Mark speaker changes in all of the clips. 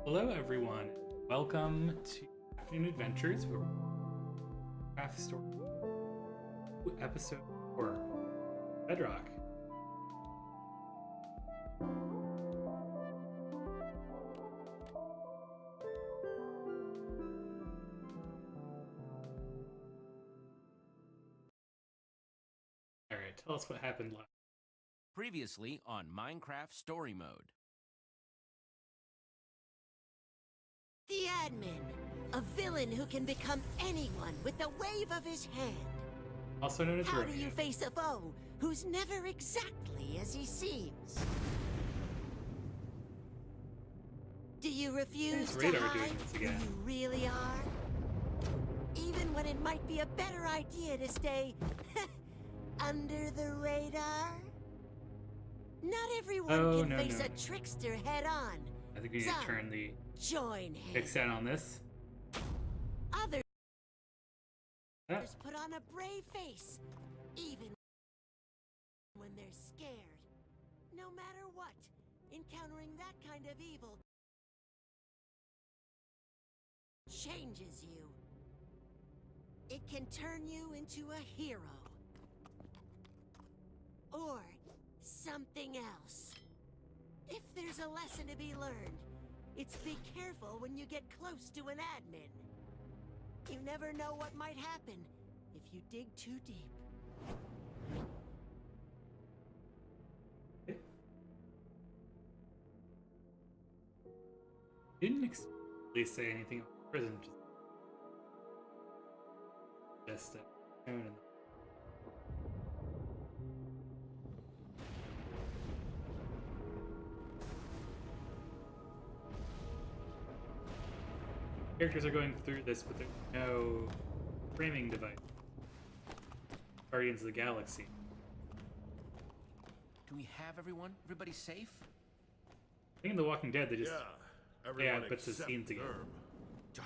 Speaker 1: Hello, everyone. Welcome to Afternoon Adventures, where craft story episode 4, Bedrock. All right, tell us what happened last.
Speaker 2: Previously on Minecraft Story Mode.
Speaker 3: The admin, a villain who can become anyone with the wave of his hand.
Speaker 1: Also known as
Speaker 3: How do
Speaker 1: Romeo.
Speaker 3: you face a foe who's never exactly as he seems? Do you refuse
Speaker 1: It's
Speaker 3: to
Speaker 1: Radar
Speaker 3: hide
Speaker 1: doing this
Speaker 3: who
Speaker 1: again.
Speaker 3: you really are? Even when it might be a better idea to stay under the radar? Not everyone can face a trickster head on.
Speaker 1: I think we need to turn the
Speaker 3: Join him.
Speaker 1: kickstand on this.
Speaker 3: Others
Speaker 1: Ah,
Speaker 3: put on a brave face, even when they're scared. No matter what, encountering that kind of evil changes you. It can turn you into a hero. Or something else. If there's a lesson to be learned, it's be careful when you get close to an admin. You never know what might happen if you dig too deep.
Speaker 1: didn't explicitly say anything about prison, just shown in characters are going through this, but there's no framing device. Guardians of the Galaxy.
Speaker 2: Do we have everyone? Everybody safe?
Speaker 1: I think in The Walking Dead they just
Speaker 4: everyone
Speaker 1: puts the
Speaker 4: except
Speaker 1: scenes together.
Speaker 4: Nerm.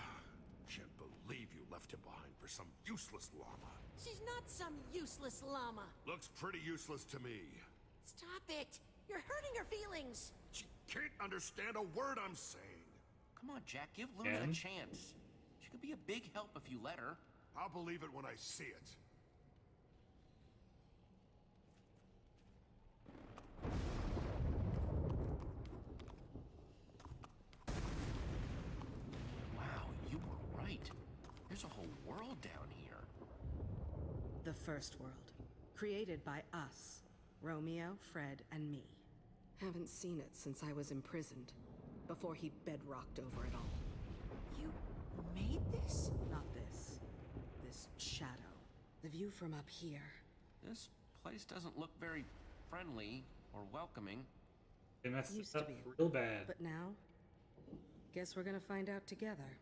Speaker 4: Can't believe you left him behind for some useless llama.
Speaker 3: She's not some useless llama.
Speaker 4: Looks pretty useless to me.
Speaker 3: Stop it. You're hurting her feelings.
Speaker 4: She can't understand a word I'm saying.
Speaker 2: Come on, Jack, give Luna
Speaker 1: Again?
Speaker 2: a chance. She could be a big help if you let her.
Speaker 4: I'll believe it when I see it.
Speaker 2: Wow, you were right. There's a whole world down here.
Speaker 5: The first world, created by us, Romeo, Fred, and me. Haven't seen it since I was imprisoned, before he bedrocked over it all.
Speaker 3: You made this?
Speaker 5: Not this. This shadow. The view from up here.
Speaker 2: This place doesn't look very friendly or welcoming.
Speaker 1: They messed
Speaker 5: Used
Speaker 1: it
Speaker 5: to
Speaker 1: up
Speaker 5: be.
Speaker 1: real bad.
Speaker 5: But now, guess we're gonna find out together.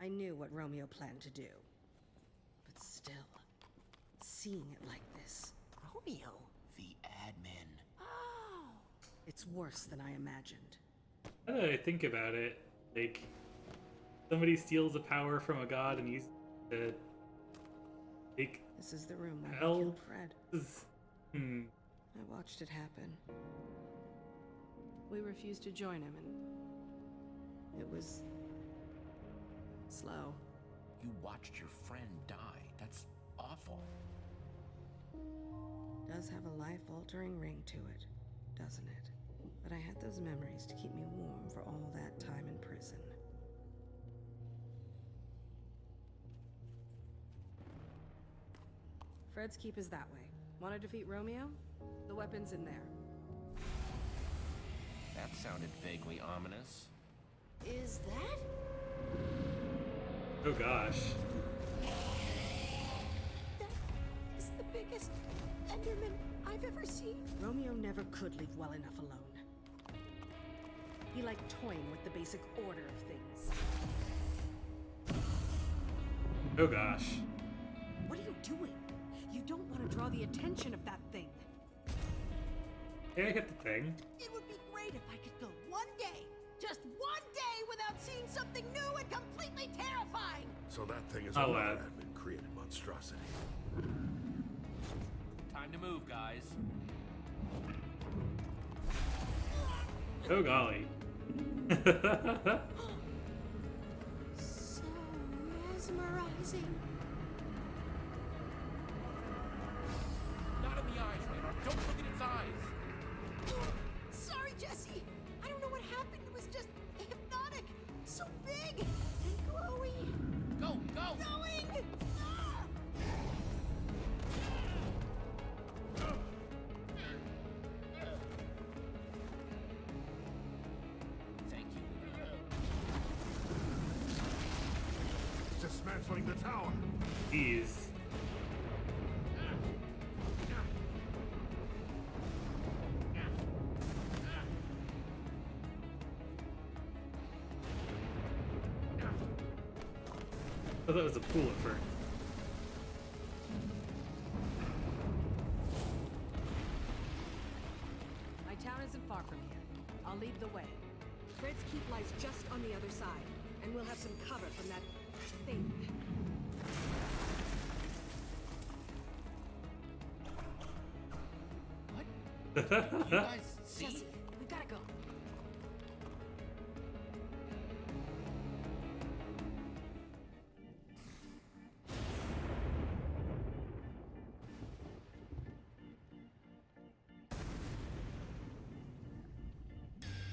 Speaker 5: I knew what Romeo planned to do. But still, seeing it like this,
Speaker 3: Romeo.
Speaker 2: The admin.
Speaker 3: Oh.
Speaker 5: it's worse than I imagined.
Speaker 1: Now that I think about it, like, somebody steals a power from a god and uses it to take
Speaker 5: This is the room where
Speaker 1: Hell.
Speaker 5: he killed Fred.
Speaker 1: this.
Speaker 5: I watched it happen. We refused to join him, and it was slow.
Speaker 2: You watched your friend die. That's awful.
Speaker 5: Does have a life-altering ring to it, doesn't it? But I had those memories to keep me warm for all that time in prison. Fred's keep is that way. Want to defeat Romeo? The weapon's in there.
Speaker 2: That sounded vaguely ominous.
Speaker 3: Is that?
Speaker 1: Oh gosh.
Speaker 3: That is the biggest Enderman I've ever seen.
Speaker 5: Romeo never could leave well enough alone. He liked toying with the basic order of things.
Speaker 1: Oh gosh.
Speaker 5: What are you doing? You don't want to draw the attention of that thing.
Speaker 1: Yeah, I get the thing.
Speaker 3: It would be great if I could go one day, just one day, without seeing something new and completely terrifying.
Speaker 4: So that thing is
Speaker 1: Oh,
Speaker 4: another admin-created monstrosity.
Speaker 2: Time to move, guys.
Speaker 1: Oh golly.
Speaker 3: So mesmerizing.
Speaker 2: Not in the eyes, Radar. Don't look at its eyes.
Speaker 3: Sorry, Jesse. I don't know what happened. It was just hypnotic. So big and glowy.
Speaker 2: Go, go!
Speaker 3: Going! Ah!
Speaker 2: Thank you.
Speaker 4: Dismantling the tower.
Speaker 1: Jeez. I thought it was a pool at first.
Speaker 5: My town isn't far from here. I'll lead the way. Fred's keep lies just on the other side, and we'll have some cover from that thing.
Speaker 2: What? You guys see?
Speaker 5: Jesse, we gotta go.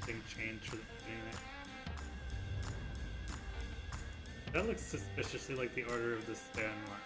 Speaker 1: Thing changed for the anime. That looks suspiciously like the Order of the Stand Mark.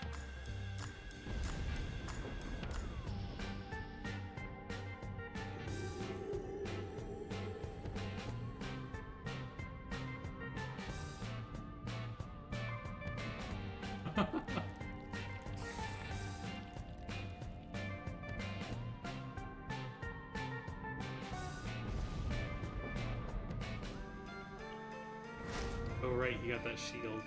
Speaker 1: Oh right, he got that shield.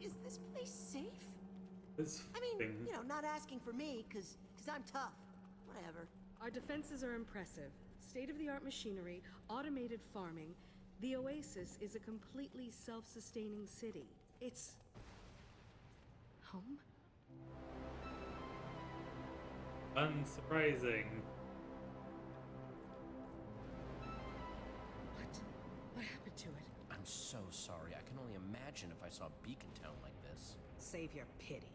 Speaker 3: Is this place safe?
Speaker 1: This
Speaker 3: I mean,
Speaker 1: thing.
Speaker 3: you know, not asking for me, cause I'm tough. Whatever.
Speaker 5: Our defenses are impressive. State-of-the-art machinery, automated farming. The Oasis is a completely self-sustaining city. It's... home?
Speaker 1: Unsurprising.
Speaker 5: What? What happened to it?
Speaker 2: I'm so sorry. I can only imagine if I saw Beacon Town like this.
Speaker 5: Save your pity.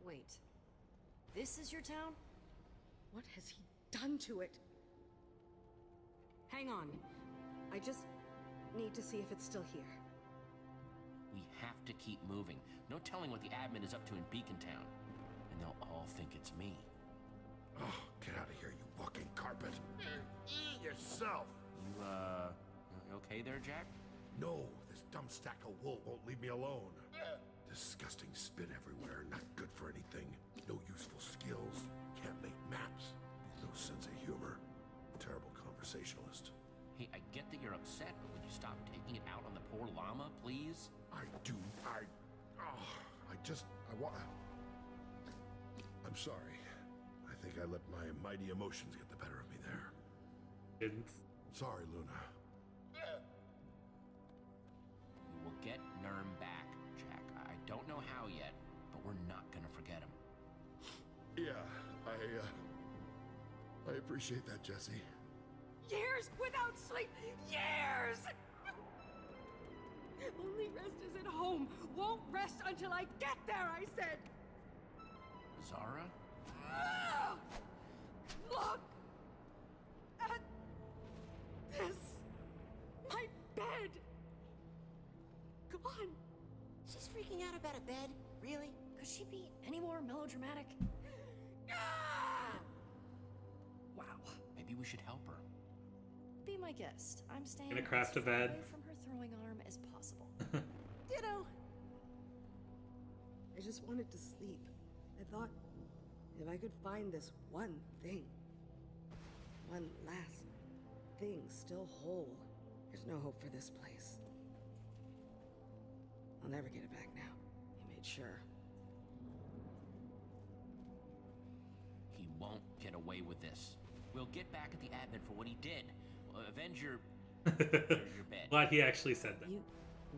Speaker 6: Wait. This is your town?
Speaker 5: What has he done to it? Hang on. I just need to see if it's still here.
Speaker 2: We have to keep moving. No telling what the admin is up to in Beacon Town. And they'll all think it's me.
Speaker 4: Oh, get out of here, you walking carpet. Yourself.
Speaker 2: You okay there, Jack?
Speaker 4: No, this dumb stack of wool won't leave me alone. Disgusting spit everywhere, not good for anything. No useful skills, can't make maps. No sense of humor. Terrible conversationalist.
Speaker 2: Hey, I get that you're upset, but would you stop taking it out on the poor llama, please?
Speaker 4: I'm sorry. I think I let my mighty emotions get the better of me there.
Speaker 1: Didn't.
Speaker 4: Sorry, Luna.
Speaker 2: We will get Nurm back, Jack. I don't know how yet, but we're not gonna forget him.
Speaker 4: Yeah, I appreciate that, Jesse.
Speaker 5: Years without sleep! Years! Only rest is at home. Won't rest until I get there, I said!
Speaker 2: Zara?
Speaker 5: Ah! Look! At this! My bed! Gone!
Speaker 3: She's freaking out about a bed? Really?
Speaker 6: Could she be any more melodramatic?
Speaker 5: Ah!
Speaker 6: Wow.
Speaker 2: Maybe we should help her.
Speaker 6: Be my guest. I'm staying
Speaker 1: Gonna craft a
Speaker 6: as far
Speaker 1: bed.
Speaker 6: away from her throwing arm as possible.
Speaker 3: Ditto.
Speaker 5: I just wanted to sleep. thought if I could find this one thing, one last thing still whole, there's no hope for this place. I'll never get it back now. He made sure.
Speaker 2: He won't get away with this. We'll get back at the admin for what he did. Avenge your bed.
Speaker 1: Glad he actually said that.
Speaker 5: You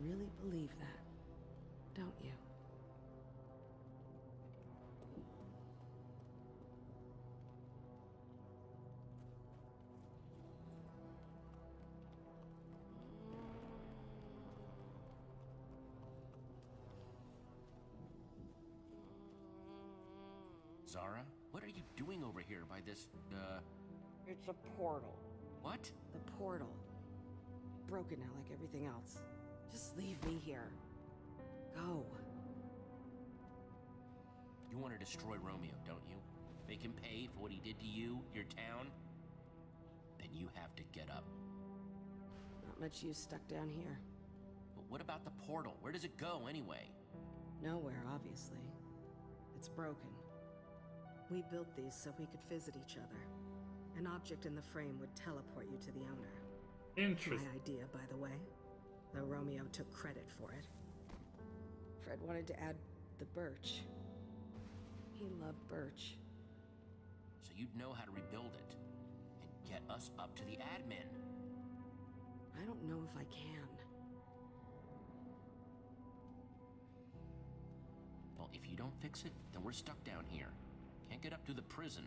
Speaker 5: really believe that, don't you?
Speaker 2: Zara, what are you doing over here by this,
Speaker 5: It's a portal.
Speaker 2: what?
Speaker 5: The portal. Broken now like everything else. Just leave me here. Go.
Speaker 2: You want to destroy Romeo, don't you? Make him pay for what he did to you, your town? Then you have to get up.
Speaker 5: Not much use stuck down here.
Speaker 2: But what about the portal? Where does it go, anyway?
Speaker 5: Nowhere, obviously. It's broken. We built these so we could visit each other. An object in the frame would teleport you to the owner.
Speaker 1: Interesting.
Speaker 5: My idea, by the way. Though Romeo took credit for it. Fred wanted to add the birch. He loved birch.
Speaker 2: So you'd know how to rebuild it and get us up to the admin.
Speaker 5: I don't know if I can.
Speaker 2: Well, if you don't fix it, then we're stuck down here. Can't get up to the prison.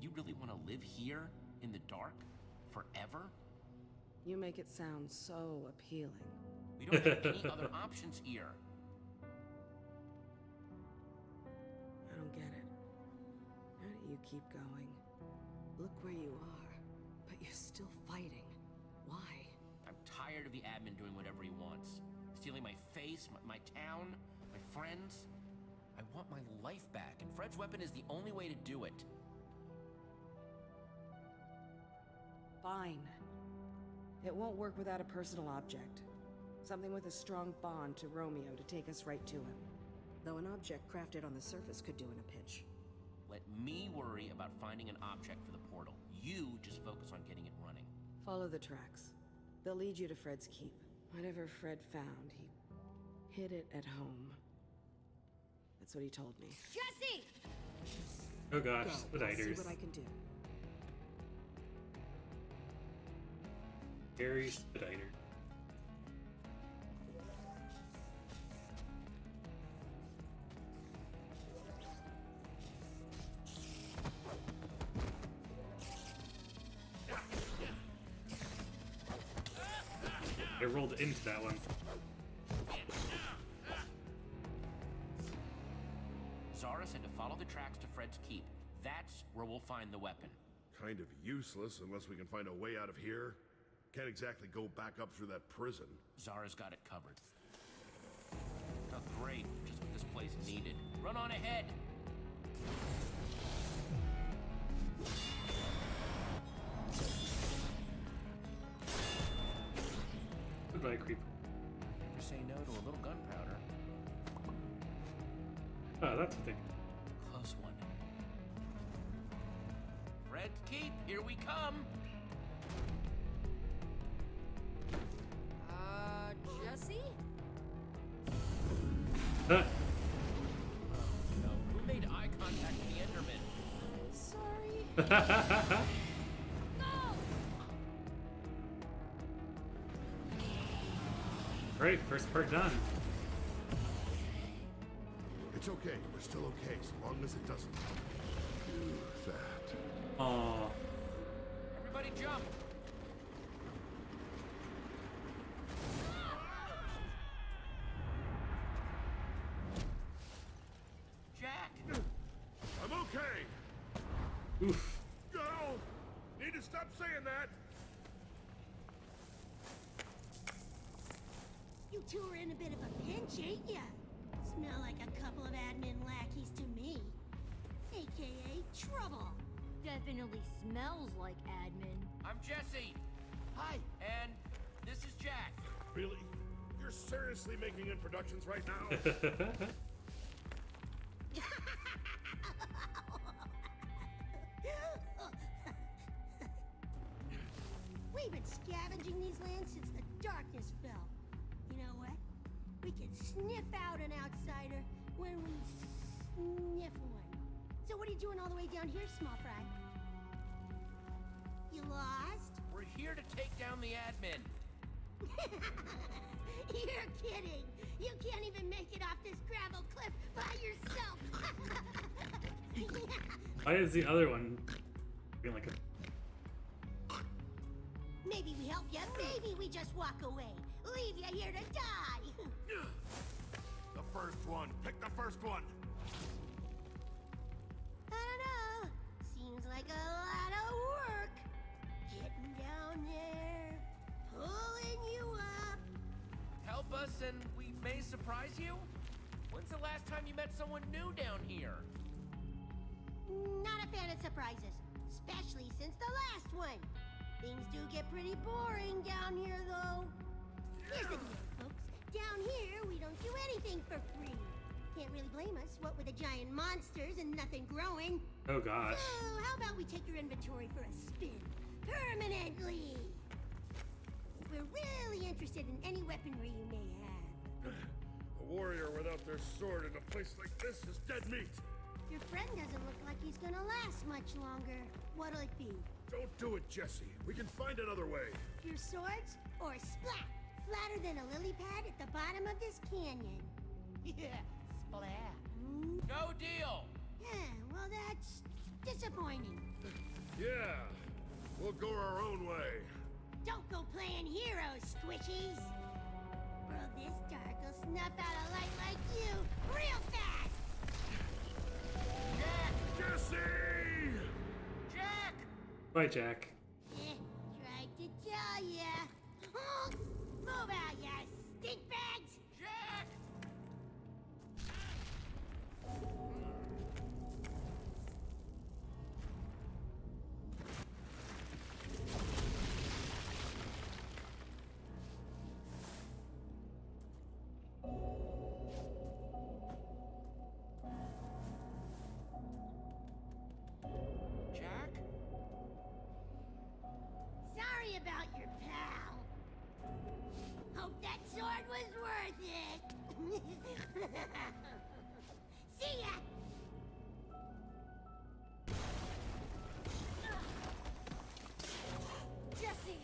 Speaker 2: You really want to live here in the dark forever?
Speaker 5: You make it sound so appealing.
Speaker 2: We don't have any other options here.
Speaker 5: I don't get it. How do you keep going? Look where you are, but you're still fighting. Why?
Speaker 2: I'm tired of the admin doing whatever he wants. Stealing my face, my town, my friends. I want my life back, and Fred's weapon is the only way to do it.
Speaker 5: Fine. It won't work without a personal object. Something with a strong bond to Romeo to take us right to him. Though an object crafted on the surface could do in a pinch.
Speaker 2: Let me worry about finding an object for the portal. You just focus on getting it running.
Speaker 5: Follow the tracks. They'll lead you to Fred's keep. Whatever Fred found, he hid it at home. That's what he told me.
Speaker 6: Jesse!
Speaker 1: Oh gosh,
Speaker 5: Go. I'll see
Speaker 1: Spiditers.
Speaker 5: what I can do.
Speaker 1: Scary Spiditer. I rolled into that one.
Speaker 2: Zara said to follow the tracks to Fred's keep. That's where we'll find the weapon.
Speaker 4: Kind of useless unless we can find a way out of here. Can't exactly go back up through that prison.
Speaker 2: Zara's got it covered. Oh, great. Just what this place needed. Run on ahead!
Speaker 1: Goodbye, creeper.
Speaker 2: Never say no to a little gunpowder.
Speaker 1: Oh, that's what they.
Speaker 2: Close one. Fred's keep, here we come!
Speaker 6: Jesse?
Speaker 1: Huh.
Speaker 2: No. Who made eye contact with the Enderman?
Speaker 6: Sorry. No!
Speaker 1: Alright, first part done.
Speaker 4: It's okay. We're still okay, so long as it doesn't do that.
Speaker 1: Aww.
Speaker 2: Everybody jump! Jack!
Speaker 4: I'm okay!
Speaker 1: Oof.
Speaker 4: No! Need to stop saying that!
Speaker 3: You two are in a bit of a pinch, ain't ya? Smell like a couple of admin lackeys to me. AKA trouble.
Speaker 6: Definitely smells like admin.
Speaker 2: I'm Jesse! Hi! And this is Jack.
Speaker 4: Really? You're seriously making introductions right now?
Speaker 3: ravaging these lands since the darkness fell. You know what? We can sniff out an outsider when we sniff one. So what are you doing all the way down here, small fry? You lost?
Speaker 2: We're here to take down the admin.
Speaker 3: You're kidding! You can't even make it off this gravel cliff by yourself!
Speaker 1: Why is the other one being like a...
Speaker 3: Maybe we help you, maybe we just walk away. Leave you here to die!
Speaker 4: The first one. Pick the first one.
Speaker 3: I don't know. Seems like a lot of work. Getting down there, pulling you up.
Speaker 2: Help us and we may surprise you? When's the last time you met someone new down here?
Speaker 3: Not a fan of surprises, especially since the last one. Things do get pretty boring down here, though. Here's the deal, folks. Down here, we don't do anything for free. Can't really blame us, what with the giant monsters and nothing growing.
Speaker 1: Oh gosh.
Speaker 3: So, how about we take your inventory for a spin? Permanently! We're really interested in any weaponry you may have.
Speaker 4: A warrior without their sword in a place like this is dead meat.
Speaker 3: Your friend doesn't look like he's gonna last much longer. What'll it be?
Speaker 4: Don't do it, Jesse. We can find another way.
Speaker 3: Your swords? Or splat? Flatter than a lily pad at the bottom of this canyon.
Speaker 2: Yeah, splat. No deal!
Speaker 3: Yeah, well that's disappointing.
Speaker 4: Yeah, we'll go our own way.
Speaker 3: Don't go playing heroes, squishies! World this dark will snuff out a light like you real fast!
Speaker 2: Jack!
Speaker 4: Jesse!
Speaker 2: Jack!
Speaker 1: Bye, Jack.
Speaker 3: Tried to tell ya. Move out, ya stink bags!
Speaker 2: Jack! Jack?
Speaker 3: Sorry about your pal. Hope that sword was worth it. See ya!
Speaker 6: Jesse!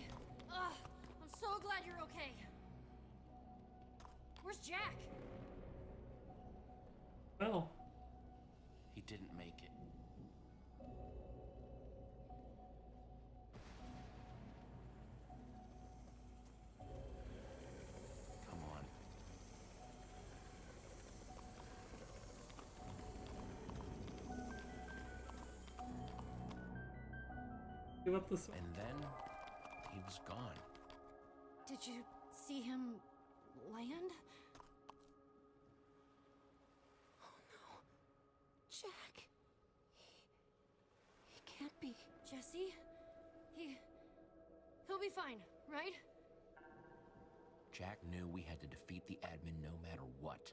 Speaker 6: I'm so glad you're okay. Where's Jack?
Speaker 1: Well,
Speaker 2: He didn't make it. Come on.
Speaker 1: give up the sword.
Speaker 2: And then he was gone.
Speaker 6: Did you see him land? Oh no. Jack. He can't be. Jesse? He'll be fine, right?
Speaker 2: Jack knew we had to defeat the admin no matter what.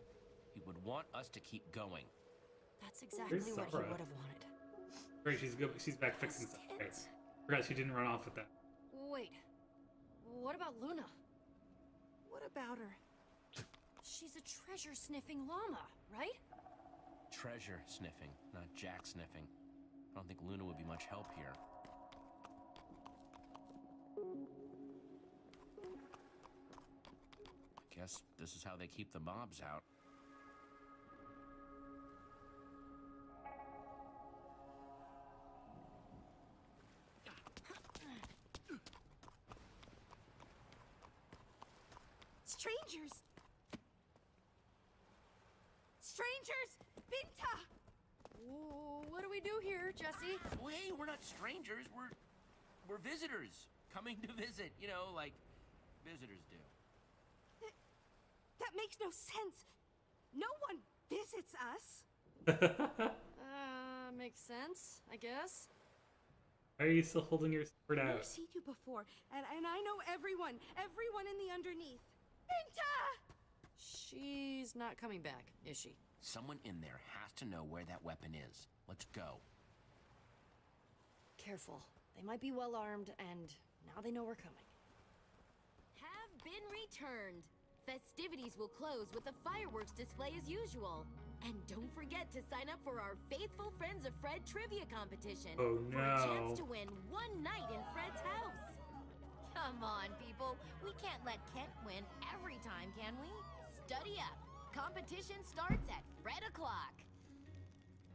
Speaker 2: He would want us to keep going.
Speaker 6: That's exactly
Speaker 1: Where's
Speaker 6: what he
Speaker 1: Sora?
Speaker 6: would have wanted.
Speaker 1: Right, she's back fixing stuff. Right. Forgot she didn't run off with that.
Speaker 6: Wait. What about Luna?
Speaker 5: What about her?
Speaker 6: She's a treasure-sniffing llama, right?
Speaker 2: Treasure sniffing, not Jack sniffing. I don't think Luna would be much help here. I guess this is how they keep the mobs out.
Speaker 5: Strangers! Strangers! Binta!
Speaker 6: What do we do here, Jesse?
Speaker 2: Oh, hey, we're not strangers. We're visitors coming to visit. You know, like visitors do.
Speaker 5: That makes no sense. No one visits us.
Speaker 6: Makes sense, I guess.
Speaker 1: Why are you still holding your sword
Speaker 5: I've
Speaker 1: out?
Speaker 5: never seen you before, and I know everyone in the underneath. Binta!
Speaker 6: She's not coming back, is she?
Speaker 2: Someone in there has to know where that weapon is. Let's go.
Speaker 6: Careful. They might be well armed, and now they know we're coming.
Speaker 7: been returned. Festivities will close with a fireworks display as usual. And don't forget to sign up for our Faithful Friends of Fred trivia competition
Speaker 1: Oh,
Speaker 7: for a chance
Speaker 1: no.
Speaker 7: to win one night in Fred's house. Come on, people. We can't let Kent win every time, can we? Study up. Competition starts at Fred o'clock.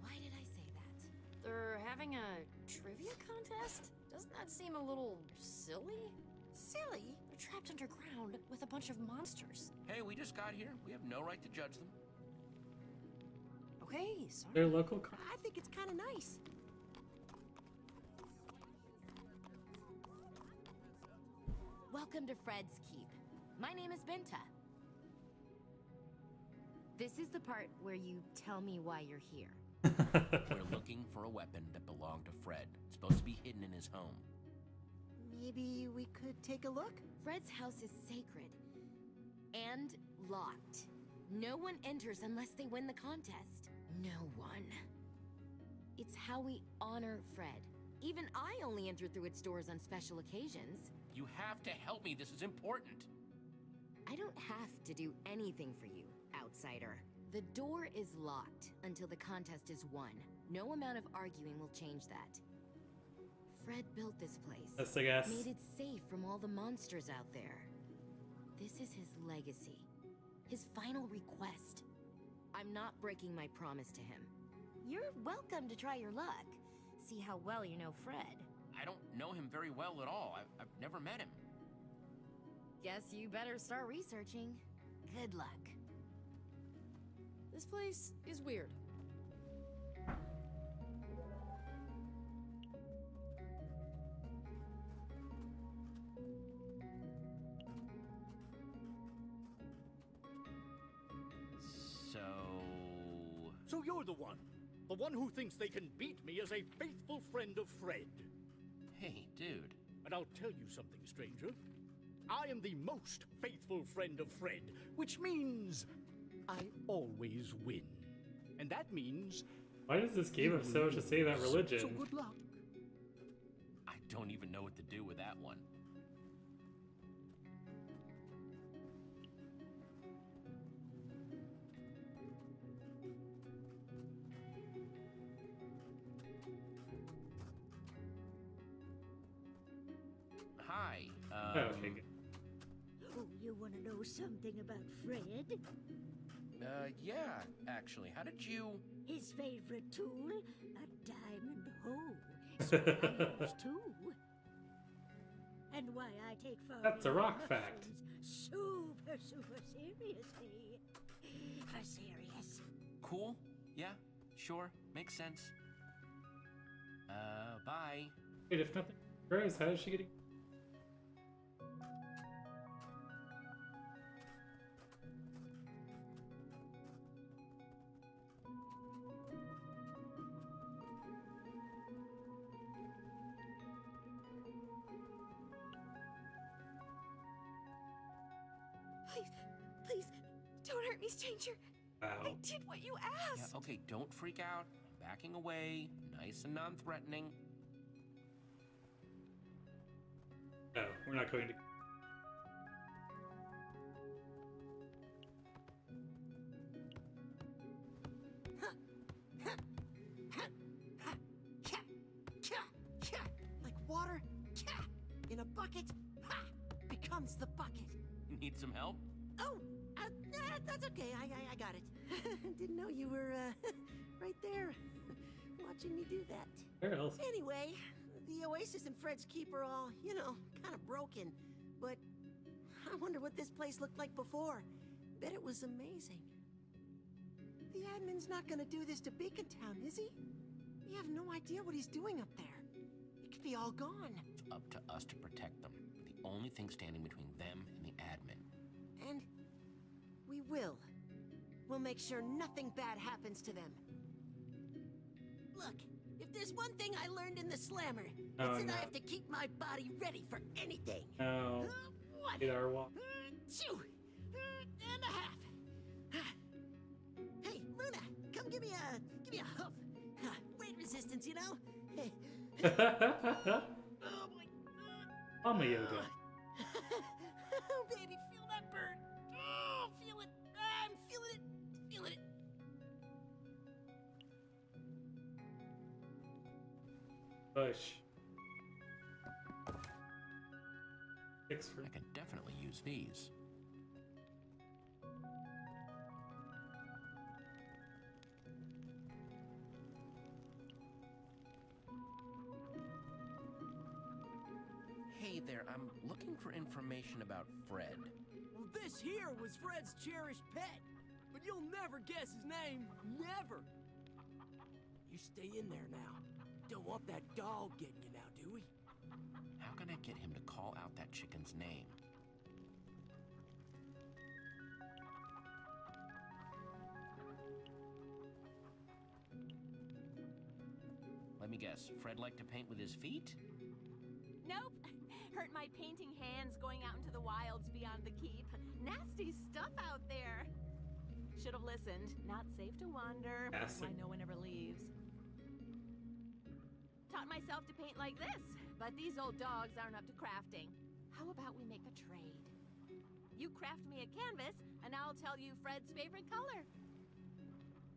Speaker 7: Why did I say that?
Speaker 6: They're having a trivia contest? Doesn't that seem a little silly?
Speaker 3: Silly?
Speaker 6: They're trapped underground with a bunch of monsters.
Speaker 2: Hey, we just got here. We have no right to judge them.
Speaker 6: Okay, sorry.
Speaker 1: Their local con-
Speaker 3: I think it's kind of nice.
Speaker 7: Welcome to Fred's Keep. My name is Binta. This is the part where you tell me why you're here.
Speaker 2: We're looking for a weapon that belonged to Fred. It's supposed to be hidden in his home.
Speaker 3: Maybe we could take a look?
Speaker 7: Fred's house is sacred and locked. No one enters unless they win the contest. No one. It's how we honor Fred. Even I only enter through its doors on special occasions.
Speaker 2: You have to help me. This is important.
Speaker 7: I don't have to do anything for you, outsider. The door is locked until the contest is won. No amount of arguing will change that. Fred built this place.
Speaker 1: Yes, I guess.
Speaker 7: Made it safe from all the monsters out there. This is his legacy. His final request. I'm not breaking my promise to him. You're welcome to try your luck. See how well you know Fred.
Speaker 2: I don't know him very well at all. I've never met him.
Speaker 7: Guess you better start researching. Good luck.
Speaker 6: This place is weird.
Speaker 8: So you're the one. The one who thinks they can beat me as a faithful friend of Fred.
Speaker 2: Hey, dude.
Speaker 8: And I'll tell you something, stranger. I am the most faithful friend of Fred, which means I always win. And that means...
Speaker 1: Why does this game have so much to say about religion?
Speaker 8: So good luck.
Speaker 2: I don't even know what to do with that one. Hi.
Speaker 1: Oh, okay, good.
Speaker 9: Oh, you want to know something about Fred?
Speaker 2: Yeah, actually. How did you...
Speaker 9: His favorite tool? A diamond hoe. So I use too. And why I take photos
Speaker 1: That's a rock
Speaker 9: of
Speaker 1: fact.
Speaker 9: things super seriously. For serious.
Speaker 2: Cool? Yeah, sure. Makes sense. Bye.
Speaker 1: Wait, if nothing grows, how is she getting...
Speaker 6: Please, don't hurt me, stranger. I
Speaker 1: Wow.
Speaker 6: did what you
Speaker 2: Yeah,
Speaker 6: asked.
Speaker 2: okay, don't freak out. I'm backing away. Nice and non-threatening.
Speaker 1: No, we're not going to...
Speaker 3: Like water in a bucket becomes the bucket.
Speaker 2: Need some help?
Speaker 3: Oh, that's okay. I got it. Didn't know you were right there watching me do that.
Speaker 1: Where else?
Speaker 3: Anyway, the Oasis and Fred's Keep are all, kind of broken. But I wonder what this place looked like before. Bet it was amazing. The admin's not gonna do this to Beacon Town, is he? We have no idea what he's doing up there. It could be all gone.
Speaker 2: It's up to us to protect them. We're the only thing standing between them and the admin.
Speaker 3: And we will. We'll make sure nothing bad happens to them. Look, if there's one thing I learned in the Slammer,
Speaker 1: Oh,
Speaker 3: it's that
Speaker 1: no.
Speaker 3: I have to keep my body ready for anything.
Speaker 1: No.
Speaker 3: What?
Speaker 1: Get our walk.
Speaker 3: Two and a half. Hey, Luna, come give me a hoof. Weight resistance, you know? Oh boy.
Speaker 1: Mama yoga.
Speaker 3: Oh, baby
Speaker 1: Push. 6 for
Speaker 2: I can definitely use these. Hey there, I'm looking for information about Fred.
Speaker 10: Well, this here was Fred's cherished pet, but you'll never guess his name. Never. You stay in there now. Don't want that dog getting you now, do we?
Speaker 2: How can I get him to call out that chicken's name? Let me guess, Fred liked to paint with his feet?
Speaker 11: Nope. Hurt my painting hands going out into the wilds beyond the keep. Nasty stuff out there. Should have listened. Not safe to wander. That's why no one ever leaves. Taught myself to paint like this, but these old dogs aren't up to crafting. How about we make a trade? You craft me a canvas, and I'll tell you Fred's favorite color.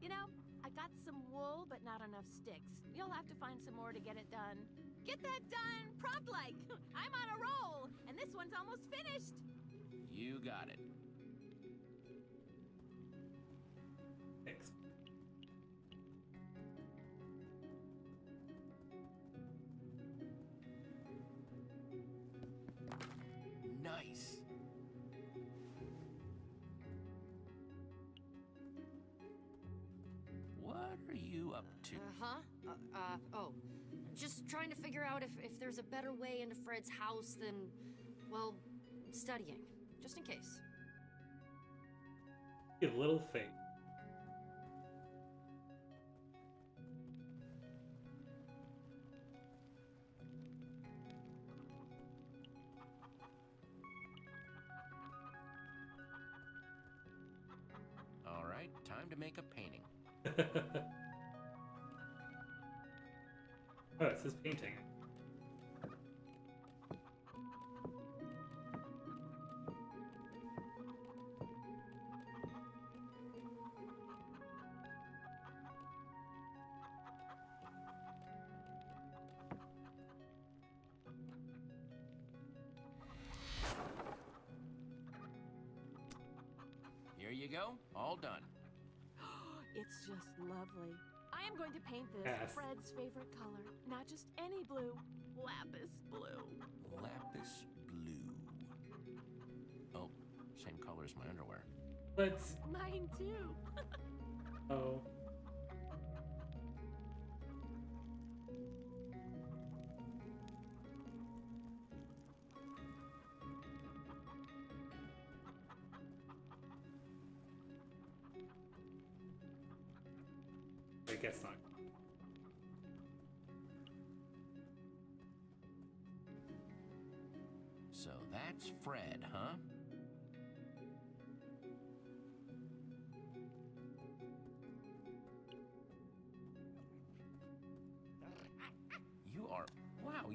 Speaker 11: You know, I got some wool, but not enough sticks. You'll have to find some more to get it done. Get that done, prompt-like! I'm on a roll, and this one's almost finished!
Speaker 2: You got it.
Speaker 1: 6.
Speaker 2: Nice. What are you up to?
Speaker 6: Oh. I'm just trying to figure out if there's a better way into Fred's house than, well, studying. Just in case.
Speaker 1: Give little faith.
Speaker 2: All right, time to make a painting.
Speaker 1: Oh, it says painting.
Speaker 2: Here you go, all done.
Speaker 11: It's just lovely. I am going to paint this
Speaker 1: Yes.
Speaker 11: Fred's favorite color. Not just any blue. Lapis blue.
Speaker 2: Lapis blue. Oh, same color as my underwear.
Speaker 1: Let's.
Speaker 11: Mine too.
Speaker 1: Oh. I guess not.
Speaker 2: So that's Fred, huh?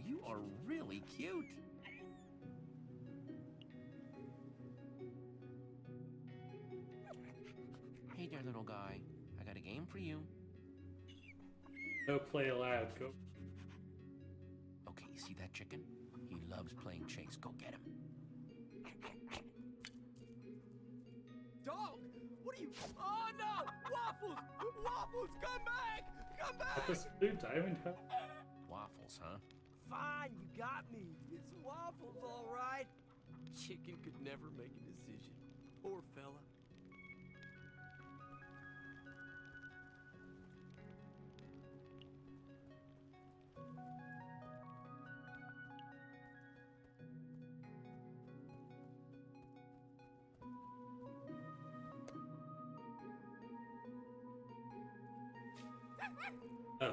Speaker 2: You are really cute. Hey there, little guy. I got a game for you.
Speaker 1: No play allowed. Go.
Speaker 2: Okay, you see that chicken? He loves playing chase. Go get him.
Speaker 10: Dog! What are you... Oh, no! Waffles! Waffles, come back! Come back!
Speaker 1: This food diamond hell.
Speaker 2: Waffles, huh?
Speaker 10: Fine, you got me. It's Waffles, all right. Chicken could never make a decision. Poor fella.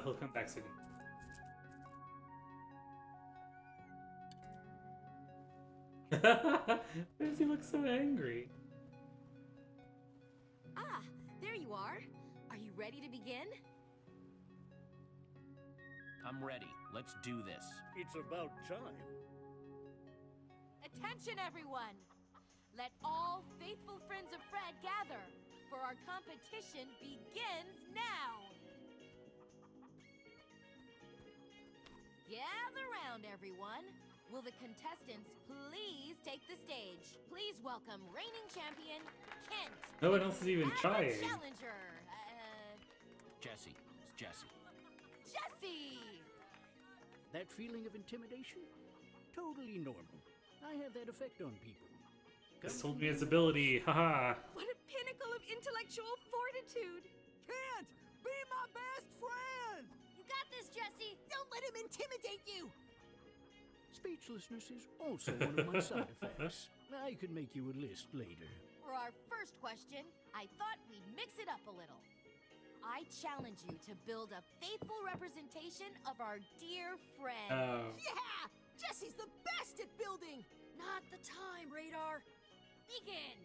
Speaker 1: He'll come back soon. Why does he look so angry?
Speaker 7: Ah, there you are. Are you ready to begin?
Speaker 2: I'm ready. Let's do this.
Speaker 8: It's about time.
Speaker 7: Attention, everyone! Let all faithful friends of Fred gather, for our competition begins now! round, everyone. Will the contestants please take the stage? Please welcome reigning champion, Kent.
Speaker 1: No one else is even
Speaker 7: and
Speaker 1: trying.
Speaker 7: Challenger,
Speaker 2: Jesse. It's Jesse.
Speaker 7: Jesse.
Speaker 8: That feeling of intimidation? Totally normal. I have that effect on people.
Speaker 1: This told me his ability, haha.
Speaker 5: What a pinnacle of intellectual fortitude!
Speaker 10: Can't be my best friend!
Speaker 7: You got this, Jesse.
Speaker 3: Don't let him intimidate you!
Speaker 8: Speechlessness is also one of my side effects. I could make you a list later.
Speaker 7: For our first question, I thought we'd mix it up a little. I challenge you to build a faithful representation of our dear friend.
Speaker 3: Yeah! Jesse's the best at building!
Speaker 7: Not the time, Radar. Begin.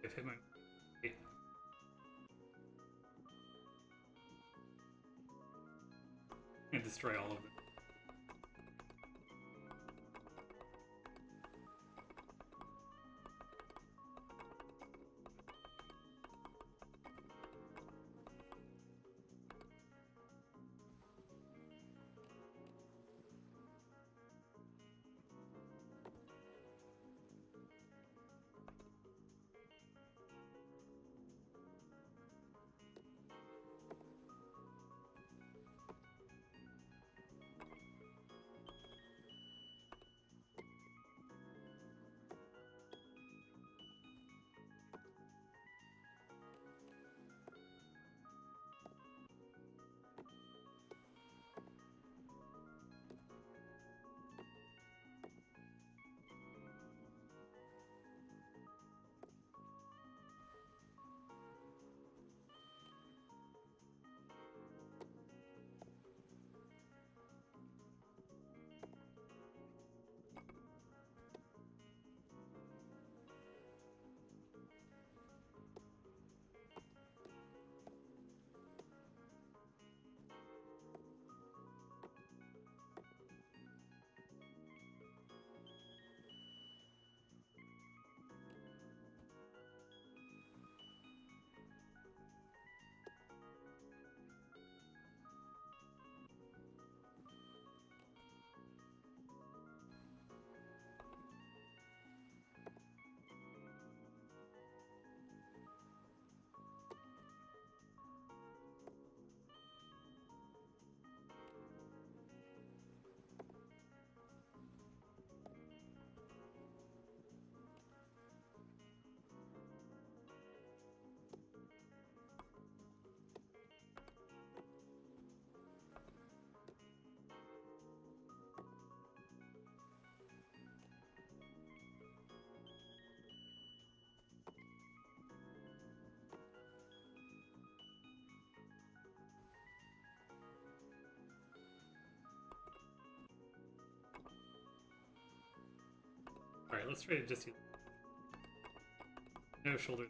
Speaker 1: If him and destroy all of them. let's try to just use no shoulder.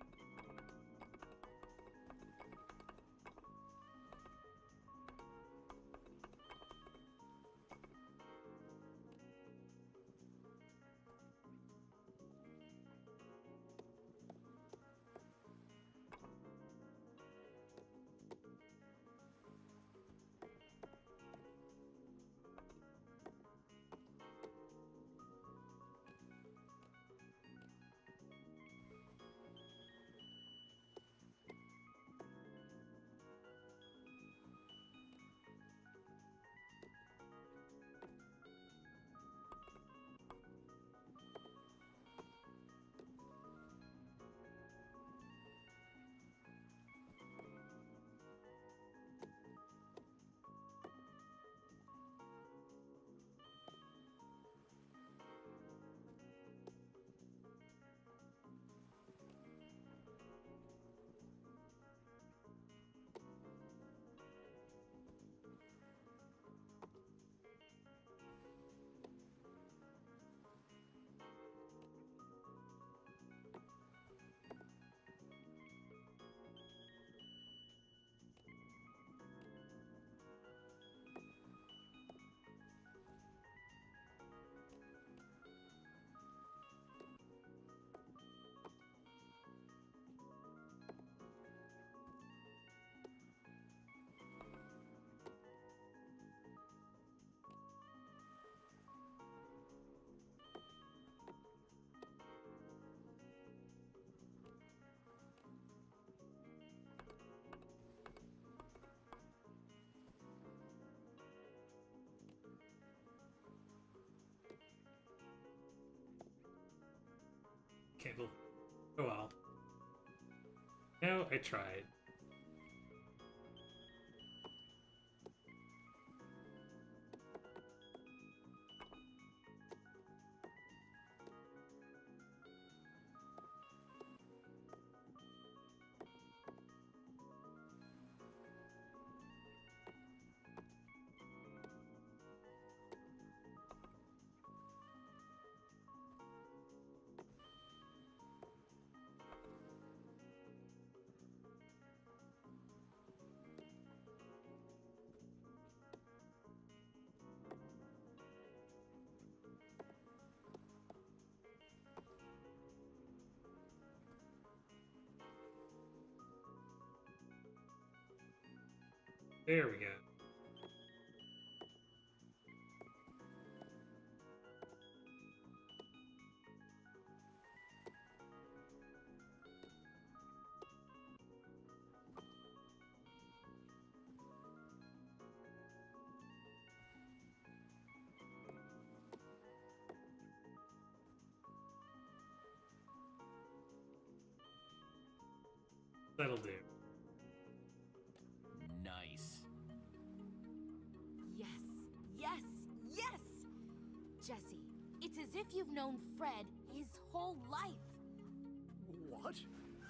Speaker 1: Can't believe. Oh well. No, I tried. There we go. That'll do.
Speaker 2: Nice.
Speaker 7: Yes, yes, yes! Jesse, it's as if you've known Fred his whole life.
Speaker 8: What?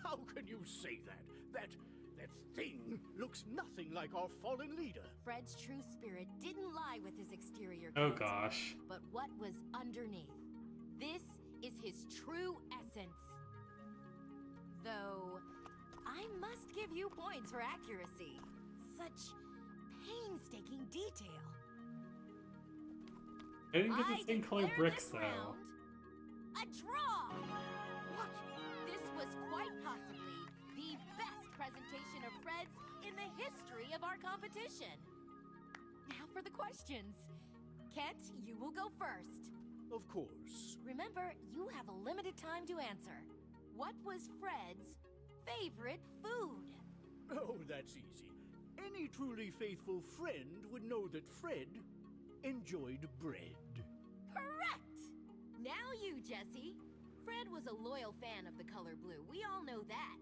Speaker 8: How can you say that? That thing looks nothing like our fallen leader.
Speaker 7: Fred's true spirit didn't lie with his exterior.
Speaker 1: Oh
Speaker 7: Kent,
Speaker 1: gosh.
Speaker 7: but what was underneath. This is his true essence. Though, I must give you points for accuracy. Such painstaking detail.
Speaker 1: I didn't get the same color
Speaker 7: declare
Speaker 1: bricks
Speaker 7: this
Speaker 1: though.
Speaker 7: round a draw!
Speaker 8: What?
Speaker 7: This was quite possibly the best presentation of Fred's in the history of our competition. Now for the questions. Kent, you will go first.
Speaker 8: Of course.
Speaker 7: Remember, you have a limited time to answer. What was Fred's favorite food?
Speaker 8: Oh, that's easy. Any truly faithful friend would know that Fred enjoyed bread.
Speaker 7: Correct! Now you, Jesse. Fred was a loyal fan of the color blue. We all know that.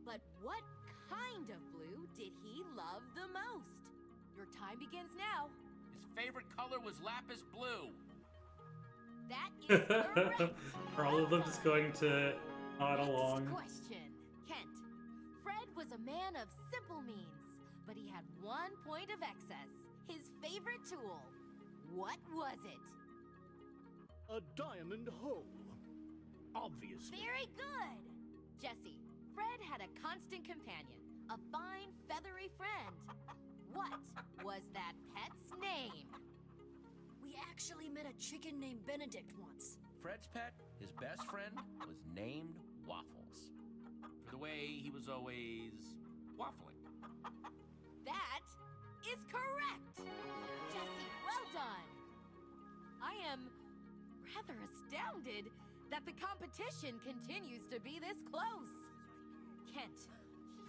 Speaker 7: But what kind of blue did he love the most? Your time begins now.
Speaker 2: His favorite color was lapis blue.
Speaker 7: That is correct.
Speaker 1: Are all of them just going to nod
Speaker 7: Next
Speaker 1: along?
Speaker 7: question. Kent. Fred was a man of simple means, but he had 1 point of excess. His favorite tool. What was it?
Speaker 8: A diamond hoe. obviously.
Speaker 7: Very good! Jesse, Fred had a constant companion, a fine, feathery friend. What was that pet's name?
Speaker 6: We actually met a chicken named Benedict once.
Speaker 2: Fred's pet, his best friend, was named Waffles. For the way he was always waffling.
Speaker 7: That is correct! Jesse, well done! I am rather astounded that the competition continues to be this close. Kent,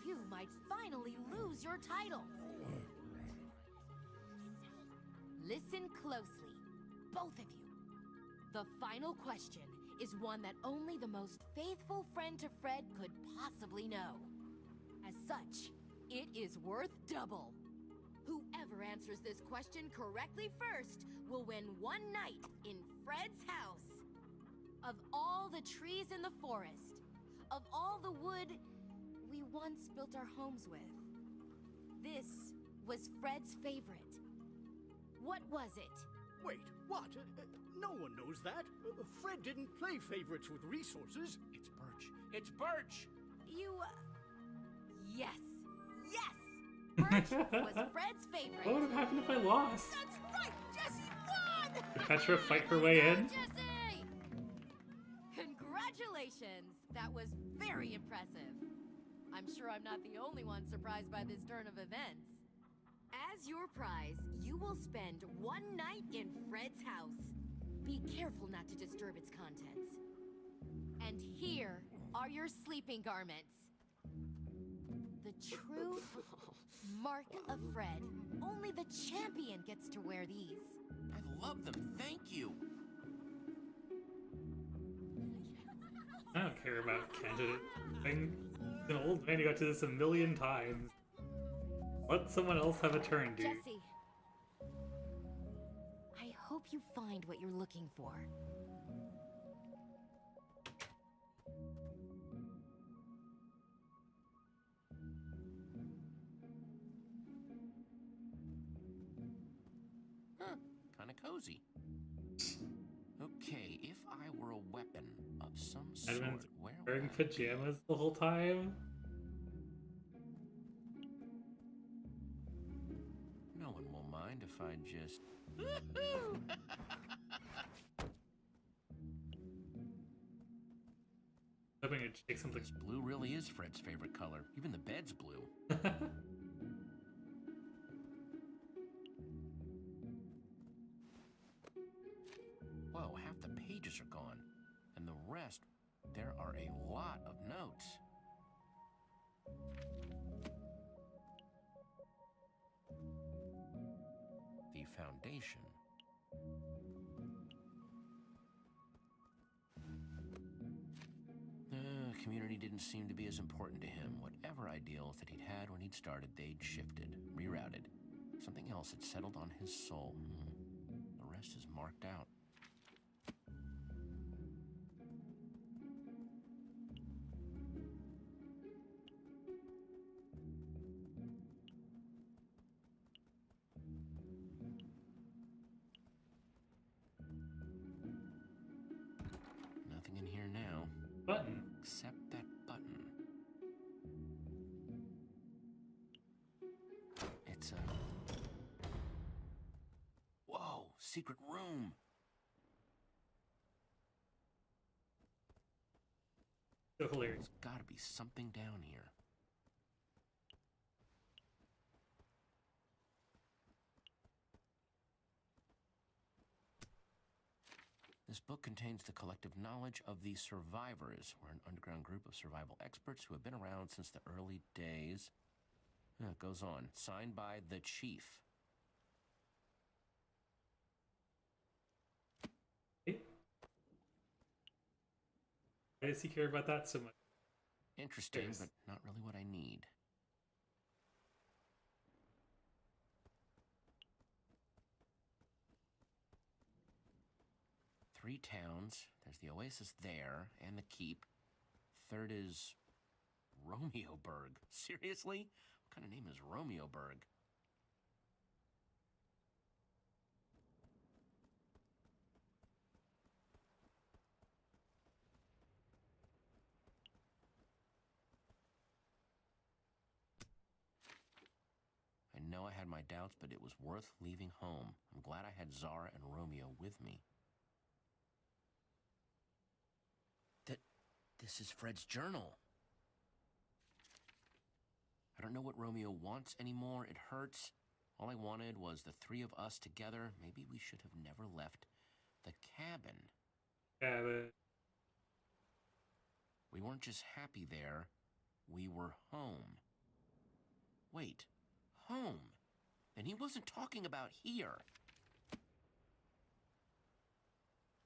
Speaker 7: you might finally lose your title. Listen closely, both of you. The final question is one that only the most faithful friend to Fred could possibly know. As such, it is worth double. Whoever answers this question correctly first will win one night in Fred's house. Of all the trees in the forest, of all the wood we once built our homes with, this was Fred's favorite. What was it?
Speaker 8: Wait, what? No one knows that. Fred didn't play favorites with resources.
Speaker 2: It's Birch. It's Birch!
Speaker 7: You, yes! Yes! Birch was Fred's favorite.
Speaker 1: What would have happened if I lost?
Speaker 3: That's right! Jesse won!
Speaker 1: Did Petra fight her way in?
Speaker 7: Jesse! Congratulations! That was very impressive. I'm sure I'm not the only one surprised by this turn of events. As your prize, you will spend one night in Fred's house. Be careful not to disturb its contents. And here are your sleeping garments. The true mark of Fred. Only the champion gets to wear these.
Speaker 2: I love them, thank you.
Speaker 1: I don't care about candidate thing. He's an old man who got to this a million times. Let someone else have a turn, dude.
Speaker 7: Jesse, I hope you find what you're looking for.
Speaker 2: Huh, kinda cozy. Okay, if I were a weapon of some sort,
Speaker 1: Edmund's
Speaker 2: where would
Speaker 1: wearing
Speaker 2: I be?
Speaker 1: pajamas the whole time.
Speaker 2: No one will mind if I just...
Speaker 1: Hoping to take something.
Speaker 2: This blue really is Fred's favorite color. Even the bed's blue. Whoa, half the pages are gone. And the rest, there are a lot of notes. The foundation. Community didn't seem to be as important to him. Whatever ideals that he'd had when he'd started, they'd shifted, rerouted. Something else had settled on his soul. The rest is marked out. Nothing in here now.
Speaker 1: Button.
Speaker 2: Except that button. It's a... Whoa! Secret room!
Speaker 1: So hilarious.
Speaker 2: There's gotta be something down here. This book contains the collective knowledge of the survivors. We're an underground group of survival experts who have been around since the early days. It goes on. Signed by the Chief.
Speaker 1: Why does he care about that so much?
Speaker 2: Interesting,
Speaker 1: Yes.
Speaker 2: but not really what I need. Three towns. There's the Oasis there, and the Keep. Third is... Romeoburg. Seriously? What kind of name is Romeoburg? know I had my doubts, but it was worth leaving home. I'm glad I had Zara and Romeo with me. This is Fred's journal. I don't know what Romeo wants anymore. It hurts. All I wanted was the three of us together. Maybe we should have never left the cabin.
Speaker 1: Cabin.
Speaker 2: We weren't just happy there. We were home. Wait, home? And he wasn't talking about here.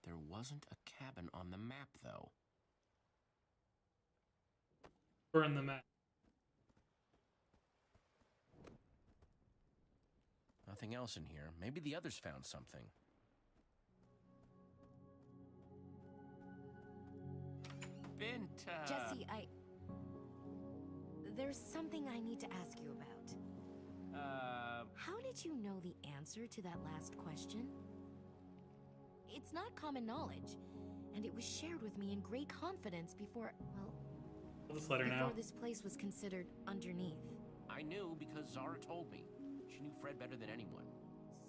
Speaker 2: There wasn't a cabin on the map, though.
Speaker 1: Burn the map.
Speaker 2: Nothing else in here. Maybe the others found something. Binta!
Speaker 7: Jesse, there's something I need to ask you about. How did you know the answer to that last question? It's not common knowledge, and it was shared with me in great confidence before, well,
Speaker 1: I'll just let her know.
Speaker 7: before this place was considered underneath.
Speaker 2: I knew because Zara told me. She knew Fred better than anyone.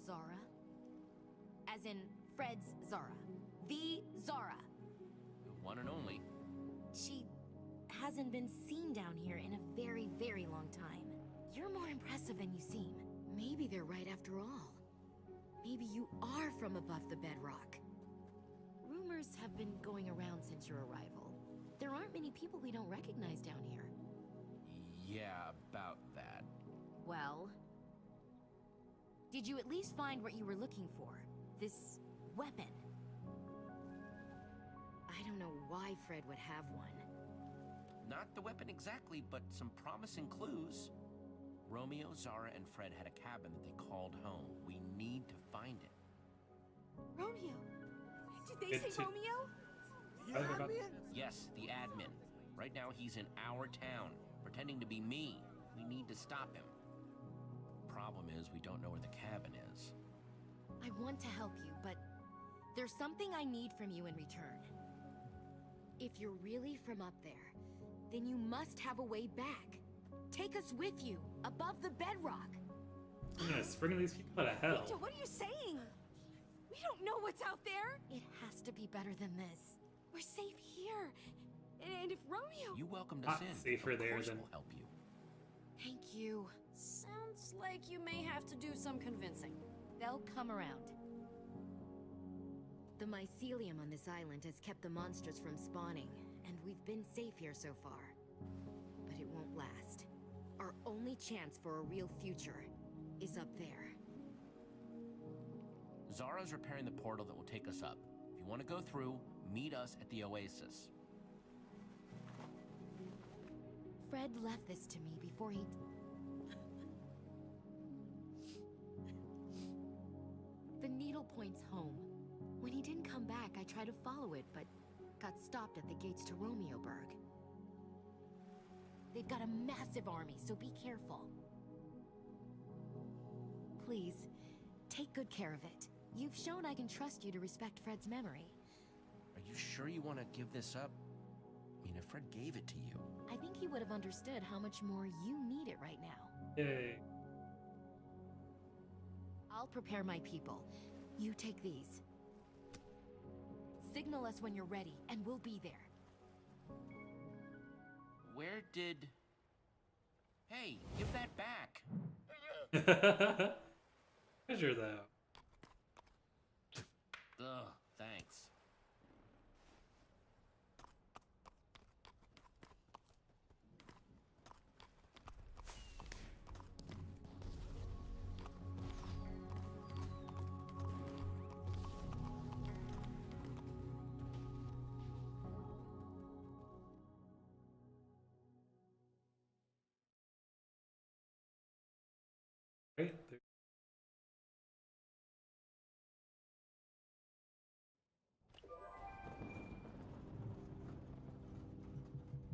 Speaker 7: Zara? As in Fred's Zara. The Zara.
Speaker 2: The one and only.
Speaker 7: She hasn't been seen down here in a very, very long time. You're more impressive than you seem. Maybe they're right after all. Maybe you are from above the bedrock. Rumors have been going around since your arrival. There aren't many people we don't recognize down here.
Speaker 2: Yeah, about that.
Speaker 7: Well, did you at least find what you were looking for? This weapon? I don't know why Fred would have one.
Speaker 2: Not the weapon exactly, but some promising clues. Romeo, Zara, and Fred had a cabin that they called home. We need to find it.
Speaker 11: Romeo? Did they say Romeo?
Speaker 10: The admin?
Speaker 2: Yes, the admin. Right now he's in our town, pretending to be me. We need to stop him. Problem is, we don't know where the cabin is.
Speaker 7: I want to help you, but there's something I need from you in return. If you're really from up there, then you must have a way back. Take us with you, above the bedrock.
Speaker 1: I'm gonna spring these people out of hell.
Speaker 11: Binta, what are you saying? We don't know what's out there.
Speaker 7: It has to be better than this.
Speaker 11: We're safe here. And if Romeo...
Speaker 2: You welcomed
Speaker 1: Not
Speaker 2: us in.
Speaker 1: safer
Speaker 2: Of
Speaker 1: there
Speaker 2: course
Speaker 1: than-
Speaker 2: we'll help you.
Speaker 7: Thank you.
Speaker 6: Sounds like you may have to do some convincing.
Speaker 7: They'll come around. The mycelium on this island has kept the monsters from spawning, and we've been safe here so far. But it won't last. Our only chance for a real future is up there.
Speaker 2: Zara's repairing the portal that will take us up. If you want to go through, meet us at the oasis.
Speaker 7: Fred left this to me before he... The needle points home. When he didn't come back, I tried to follow it, but got stopped at the gates to Romeoburg. They've got a massive army, so be careful. Please, take good care of it. You've shown I can trust you to respect Fred's memory.
Speaker 2: Are you sure you want to give this up? I mean, if Fred gave it to you...
Speaker 7: I think he would have understood how much more you need it right now.
Speaker 1: Yay.
Speaker 7: I'll prepare my people. You take these. Signal us when you're ready, and we'll be there.
Speaker 2: Where did... Hey, give that back.
Speaker 1: Treasure, though.
Speaker 2: Ugh, thanks.
Speaker 1: Right there.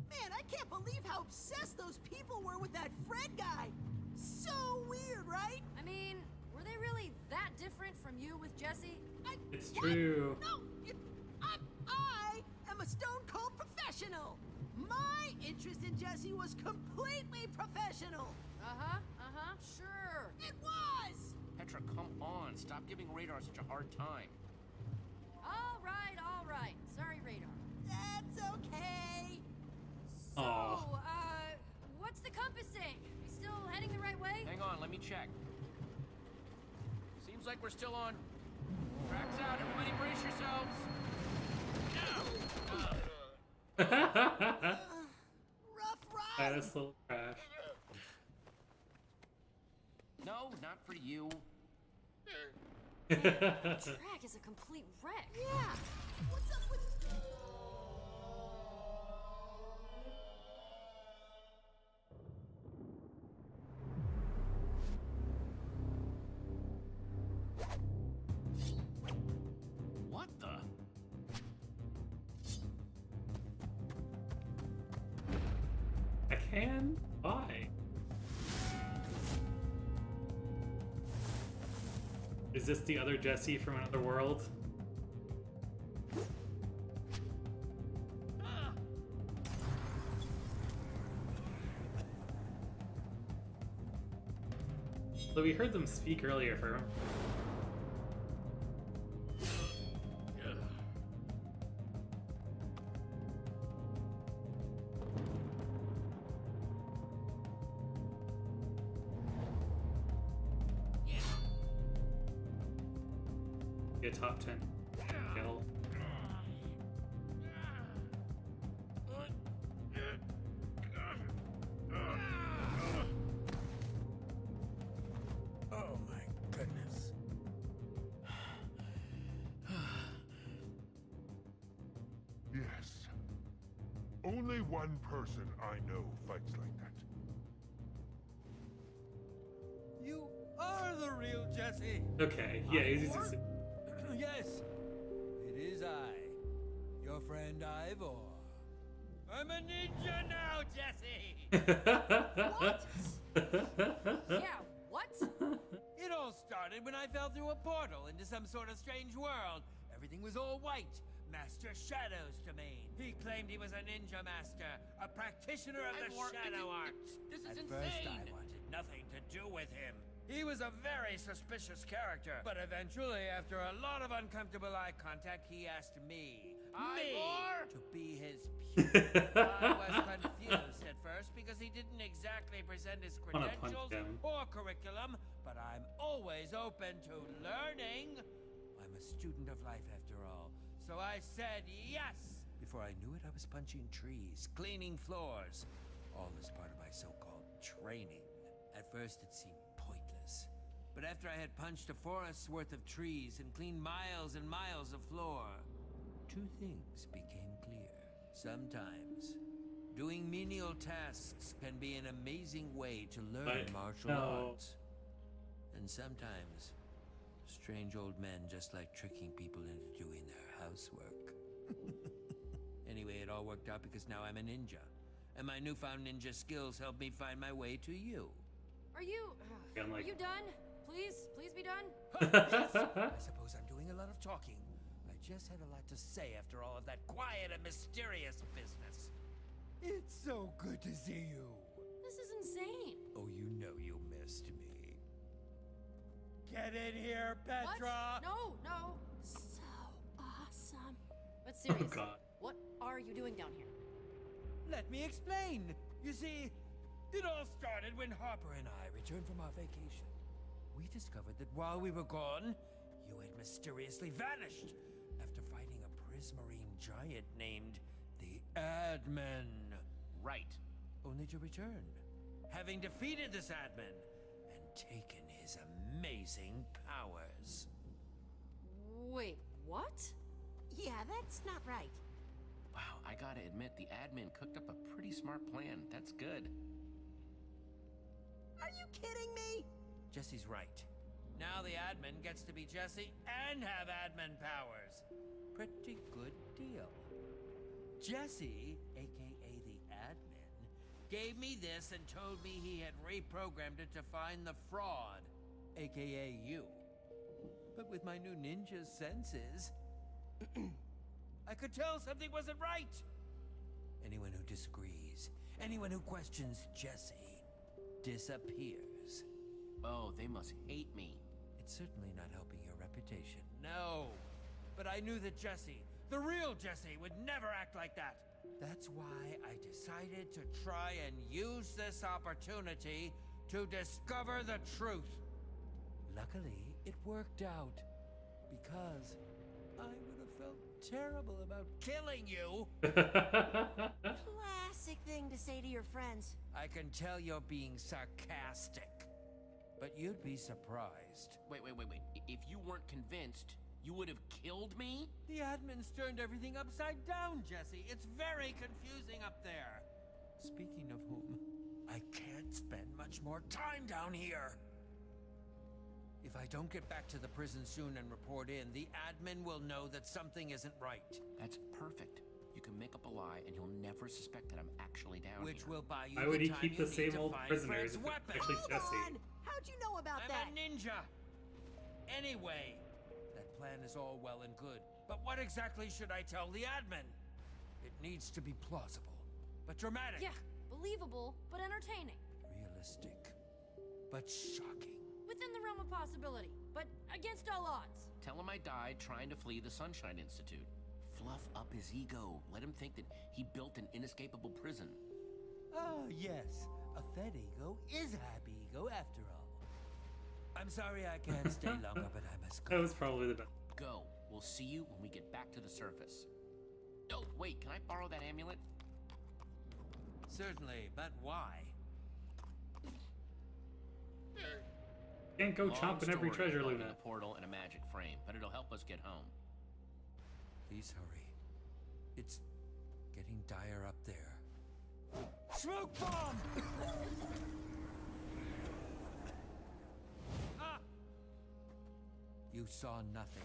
Speaker 3: Man, I can't believe how obsessed those people were with that Fred guy. So weird, right?
Speaker 6: I mean, were they really that different from you with Jesse?
Speaker 1: It's
Speaker 3: What?
Speaker 1: true.
Speaker 3: No, I am a stone cold professional. My interest in Jesse was completely professional.
Speaker 6: Sure.
Speaker 2: on, stop giving Radar such a hard time.
Speaker 6: All right. Sorry, Radar.
Speaker 3: That's okay.
Speaker 6: So,
Speaker 1: Aw.
Speaker 6: what's the compass saying? We still heading the right way?
Speaker 2: Hang on, let me check. Seems like we're still on. Tracks out, everybody brace yourselves.
Speaker 3: Rough ride.
Speaker 1: That is a little crash.
Speaker 2: No, not for you.
Speaker 6: The track is a complete wreck.
Speaker 3: Yeah. What's up with...
Speaker 2: What the?
Speaker 1: I can? Why? Is this the other Jesse from another world? So we heard them speak earlier for a top 10 kill.
Speaker 10: Oh my goodness.
Speaker 4: Yes. Only one person I know fights like that.
Speaker 10: You are the real Jesse.
Speaker 1: Okay, yeah, he's
Speaker 10: Yes, it is I, your friend Ivor. I'm a ninja now, Jesse!
Speaker 6: What? Yeah, what?
Speaker 10: It all started when I fell through a portal into some sort of strange world. Everything was all white. Master Shadow's domain. He claimed he was a ninja master, a practitioner of the shadow arts.
Speaker 2: This is
Speaker 10: At
Speaker 2: insane.
Speaker 10: first, I wanted nothing to do with him. He was a very suspicious character, but eventually, after a lot of uncomfortable eye contact, he asked me
Speaker 2: Ivor!
Speaker 10: to be his pupil. I was confused at first because he didn't exactly present his
Speaker 1: Wanna punch
Speaker 10: credentials
Speaker 1: him.
Speaker 10: or curriculum, but I'm always open to learning. I'm a student of life after all, so I said yes. Before I knew it, I was punching trees, cleaning floors, all as part of my so-called training. At first, it seemed pointless, but after I had punched a forest's worth of trees and cleaned miles and miles of floor, two things became clear. Sometimes, doing menial tasks can be an amazing way to learn
Speaker 1: But
Speaker 10: martial
Speaker 1: no.
Speaker 10: arts. And sometimes, strange old men just like tricking people into doing their housework. Anyway, it all worked out because now I'm a ninja. And my newfound ninja skills help me find my way to you.
Speaker 6: Are you...
Speaker 1: Yeah, I'm
Speaker 6: are
Speaker 1: like-
Speaker 6: you done? Please be done?
Speaker 10: Yes, I suppose I'm doing a lot of talking. I just had a lot to say after all of that quiet and mysterious business. It's so good to see you.
Speaker 6: This is insane.
Speaker 10: Oh, you know you missed me. Get in here, Petra!
Speaker 6: What? No. So awesome. But seriously,
Speaker 1: God.
Speaker 6: what are you doing down here?
Speaker 10: Let me explain. You see, it all started when Harper and I returned from our vacation. We discovered that while we were gone, you had mysteriously vanished after fighting a prismarine giant named the Admin.
Speaker 2: Right.
Speaker 10: Only to return, having defeated this admin and taken his amazing powers.
Speaker 6: Wait, what?
Speaker 3: Yeah, that's not right.
Speaker 2: Wow, I gotta admit, the admin cooked up a pretty smart plan. That's good.
Speaker 3: Are you kidding me?
Speaker 10: Jesse's right. Now the admin gets to be Jesse and have admin powers. Pretty good deal. Jesse, aka the admin, gave me this and told me he had reprogrammed it to find the fraud, aka you. But with my new ninja senses, I could tell something wasn't right. Anyone who disagrees, anyone who questions Jesse, disappears.
Speaker 2: Oh, they must hate me.
Speaker 10: It's certainly not helping your reputation. No. But I knew that Jesse, the real Jesse, would never act like that. That's why I decided to try and use this opportunity to discover the truth. Luckily, it worked out. Because I would have felt terrible about killing you.
Speaker 3: Classic thing to say to your friends.
Speaker 10: I can tell you're being sarcastic. But you'd be surprised.
Speaker 2: Wait. If you weren't convinced, you would have killed me?
Speaker 10: The admins turned everything upside down, Jesse. It's very confusing up there. Speaking of whom, I can't spend much more time down here. If I don't get back to the prison soon and report in, the admin will know that something isn't right.
Speaker 2: That's perfect. You can make up a lie and he'll never suspect that I'm actually down
Speaker 10: Which
Speaker 2: here.
Speaker 10: will buy you
Speaker 1: Why would
Speaker 10: the
Speaker 1: he
Speaker 10: time
Speaker 1: keep
Speaker 10: you
Speaker 1: the
Speaker 10: need
Speaker 1: same
Speaker 10: to
Speaker 1: old
Speaker 10: find
Speaker 1: prisoners
Speaker 10: Fred's
Speaker 1: if it's
Speaker 10: weapon.
Speaker 1: actually
Speaker 3: Hold
Speaker 1: Jesse?
Speaker 3: on! How'd you know about
Speaker 10: I'm
Speaker 3: that?
Speaker 10: a ninja. Anyway, that plan is all well and good, but what exactly should I tell the admin? It needs to be plausible, but dramatic.
Speaker 6: Yeah, believable, but entertaining.
Speaker 10: Realistic, but shocking.
Speaker 6: Within the realm of possibility, but against all odds.
Speaker 2: Tell him I died trying to flee the Sunshine Institute. Fluff up his ego. Let him think that he built an inescapable prison.
Speaker 10: Oh, yes. A fed ego is a happy ego after all. I'm sorry I can't stay longer, but I must go.
Speaker 1: That was probably the best.
Speaker 2: Go. We'll see you when we get back to the surface. Oh, wait, can I borrow that amulet?
Speaker 10: Certainly, but why?
Speaker 1: Can't go
Speaker 2: Long
Speaker 1: chomping every
Speaker 2: story
Speaker 1: treasure,
Speaker 2: involving
Speaker 1: Luna.
Speaker 2: a portal and a magic frame, but it'll help us get home.
Speaker 10: Please hurry. It's getting dire up there. Smoke bomb! Ah! You saw nothing.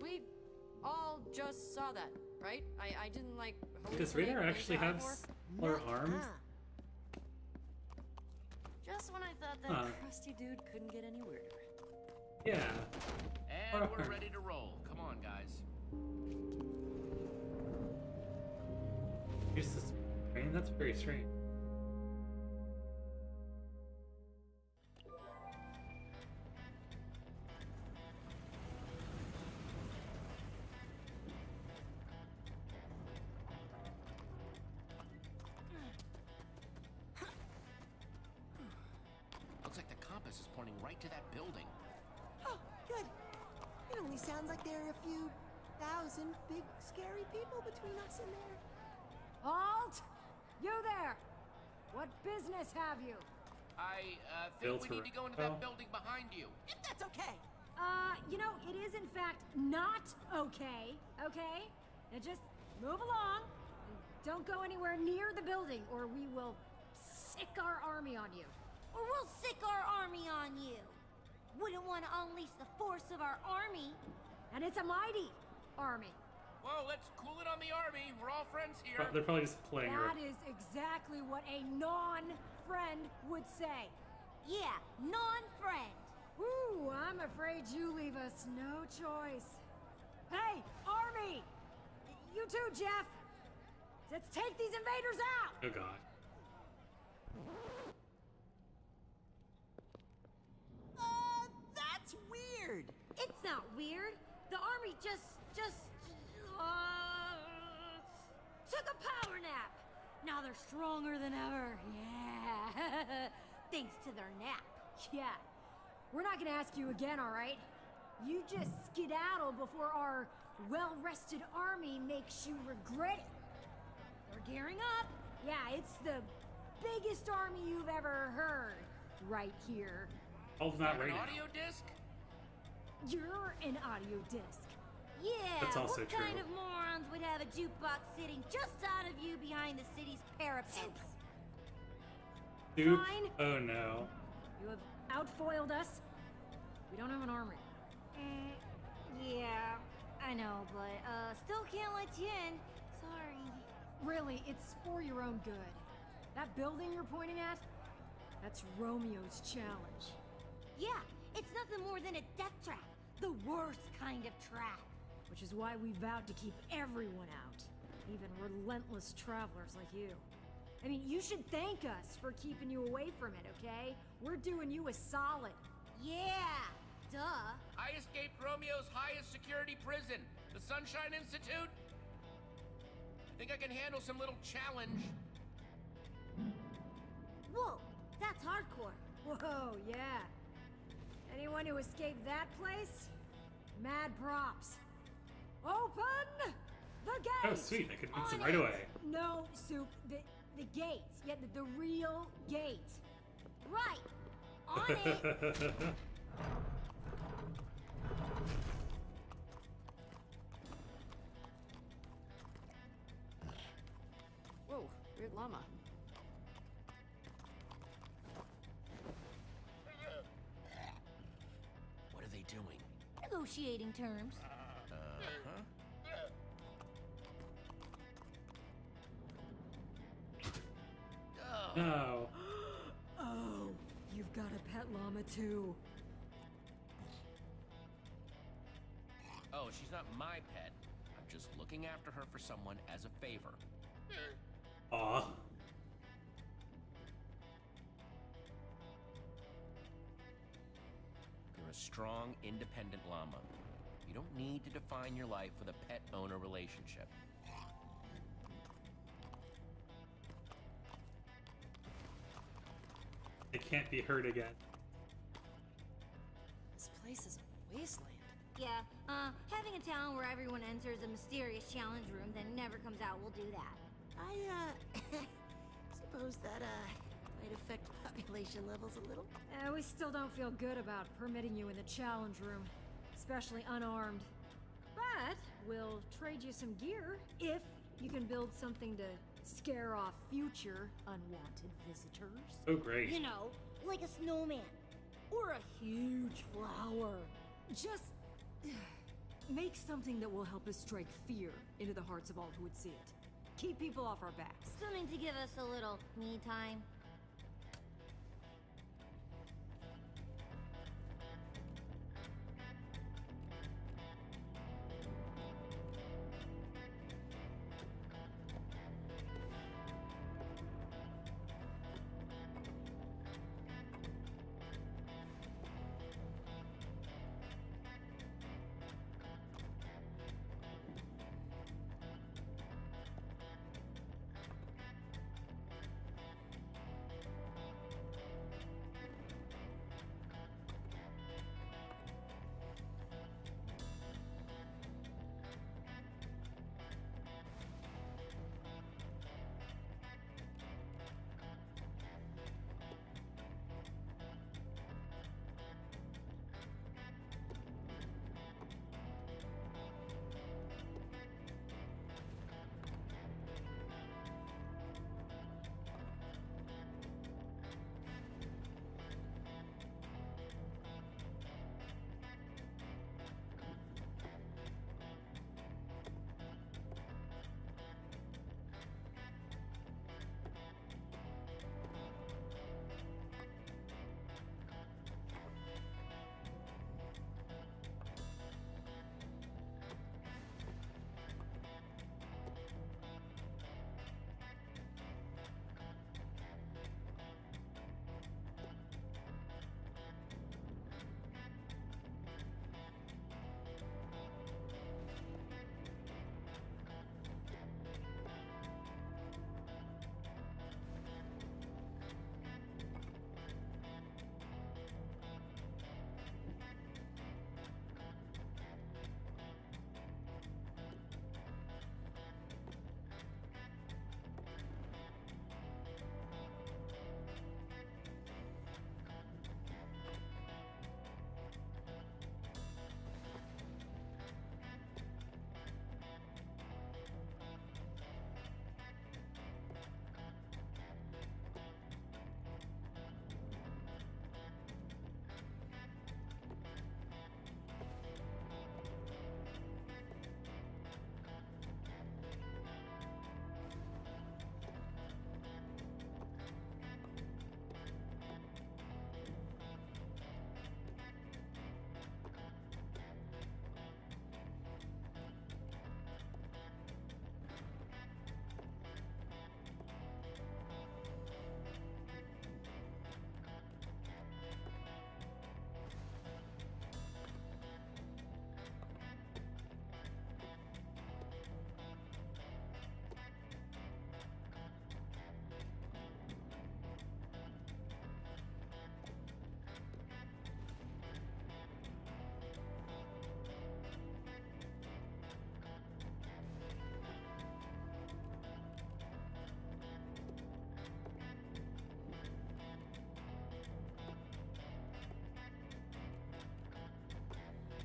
Speaker 6: We all just saw that, right? I didn't like.
Speaker 1: Does
Speaker 6: hallucinate
Speaker 1: Radar
Speaker 6: or
Speaker 1: actually
Speaker 6: think
Speaker 1: have
Speaker 6: before?
Speaker 1: smaller arms?
Speaker 6: Just when I thought that
Speaker 1: Huh.
Speaker 6: crusty dude couldn't get any weirder.
Speaker 1: Yeah.
Speaker 2: And we're ready to roll. Come on, guys.
Speaker 1: Use this train? That's very strange.
Speaker 2: Looks like the compass is pointing right to that building.
Speaker 3: Oh, good. It only sounds like there are a few thousand big, scary people between us and there.
Speaker 12: Halt! You there! What business have you?
Speaker 2: I
Speaker 1: Built
Speaker 2: think we
Speaker 1: for-
Speaker 2: need to go into
Speaker 1: oh.
Speaker 2: that building behind you.
Speaker 3: If that's okay.
Speaker 12: You know, it is in fact not okay, okay? Now just move along and don't go anywhere near the building or we will sick our army on you.
Speaker 7: Or we'll sick our army on you. Wouldn't want to unleash the force of our army.
Speaker 12: And it's a mighty army.
Speaker 2: Whoa, let's cool it on the army. We're all friends here.
Speaker 1: They're probably just playing her.
Speaker 12: That is exactly what a non-friend would say.
Speaker 7: Yeah, non-friend.
Speaker 12: Ooh, I'm afraid you leave us no choice. Hey, army! You too, Jeff! Let's take these invaders out!
Speaker 1: Oh god.
Speaker 3: That's weird.
Speaker 7: It's not weird. The army just took a power nap. Now they're stronger than ever. Yeah. Thanks to their nap.
Speaker 12: Yeah. We're not gonna ask you again, alright? You just skedaddle before our well-rested army makes you regret it. We're gearing up. Yeah, it's the biggest army you've ever heard. Right here.
Speaker 1: Paul's not
Speaker 2: An
Speaker 1: right now.
Speaker 2: audio disc?
Speaker 12: You're an audio disc.
Speaker 7: Yeah,
Speaker 1: That's also
Speaker 7: what
Speaker 1: true.
Speaker 7: kind of morons would have a jukebox sitting just out of view behind the city's parapets?
Speaker 1: Dupe?
Speaker 12: Fine.
Speaker 1: Oh no.
Speaker 12: You have outfoiled us. We don't have an army.
Speaker 7: Yeah, I know, but still can't let you in. Sorry.
Speaker 12: Really, it's for your own good. That building you're pointing at? That's Romeo's challenge.
Speaker 7: Yeah, it's nothing more than a death trap. The worst kind of trap.
Speaker 12: Which is why we vowed to keep everyone out. Even relentless travelers like you. I mean, you should thank us for keeping you away from it, okay? We're doing you a solid.
Speaker 7: Yeah, duh.
Speaker 2: I escaped Romeo's highest security prison, the Sunshine Institute. I think I can handle some little challenge.
Speaker 7: Whoa, that's hardcore.
Speaker 12: Whoa, yeah. Anyone who escaped that place? Mad props. Open the gates!
Speaker 1: Oh, sweet, I could beat them
Speaker 12: On
Speaker 1: right
Speaker 12: it!
Speaker 1: away.
Speaker 12: No, Soup, the gates. Yeah, the real gates.
Speaker 7: Right, on it.
Speaker 6: Whoa, weird llama.
Speaker 2: What are they doing?
Speaker 7: Negotiating terms.
Speaker 2: Uh-huh.
Speaker 1: No.
Speaker 12: Oh, you've got a pet llama too.
Speaker 2: Oh, she's not my pet. I'm just looking after her for someone as a favor.
Speaker 1: Aw.
Speaker 2: You're a strong, independent llama. You don't need to define your life with a pet-owner relationship.
Speaker 1: It can't be hurt again.
Speaker 6: This place is a wasteland.
Speaker 7: Yeah, having a town where everyone enters a mysterious challenge room then never comes out will do that.
Speaker 3: I, suppose that, might affect population levels a little.
Speaker 12: We still don't feel good about permitting you in the challenge room, especially unarmed. But we'll trade you some gear if you can build something to scare off future unwanted visitors.
Speaker 1: Oh, great.
Speaker 7: You know, like a snowman.
Speaker 12: Or a huge flower. Just make something that will help us strike fear into the hearts of all who would see it. Keep people off our backs.
Speaker 7: Something to give us a little me time.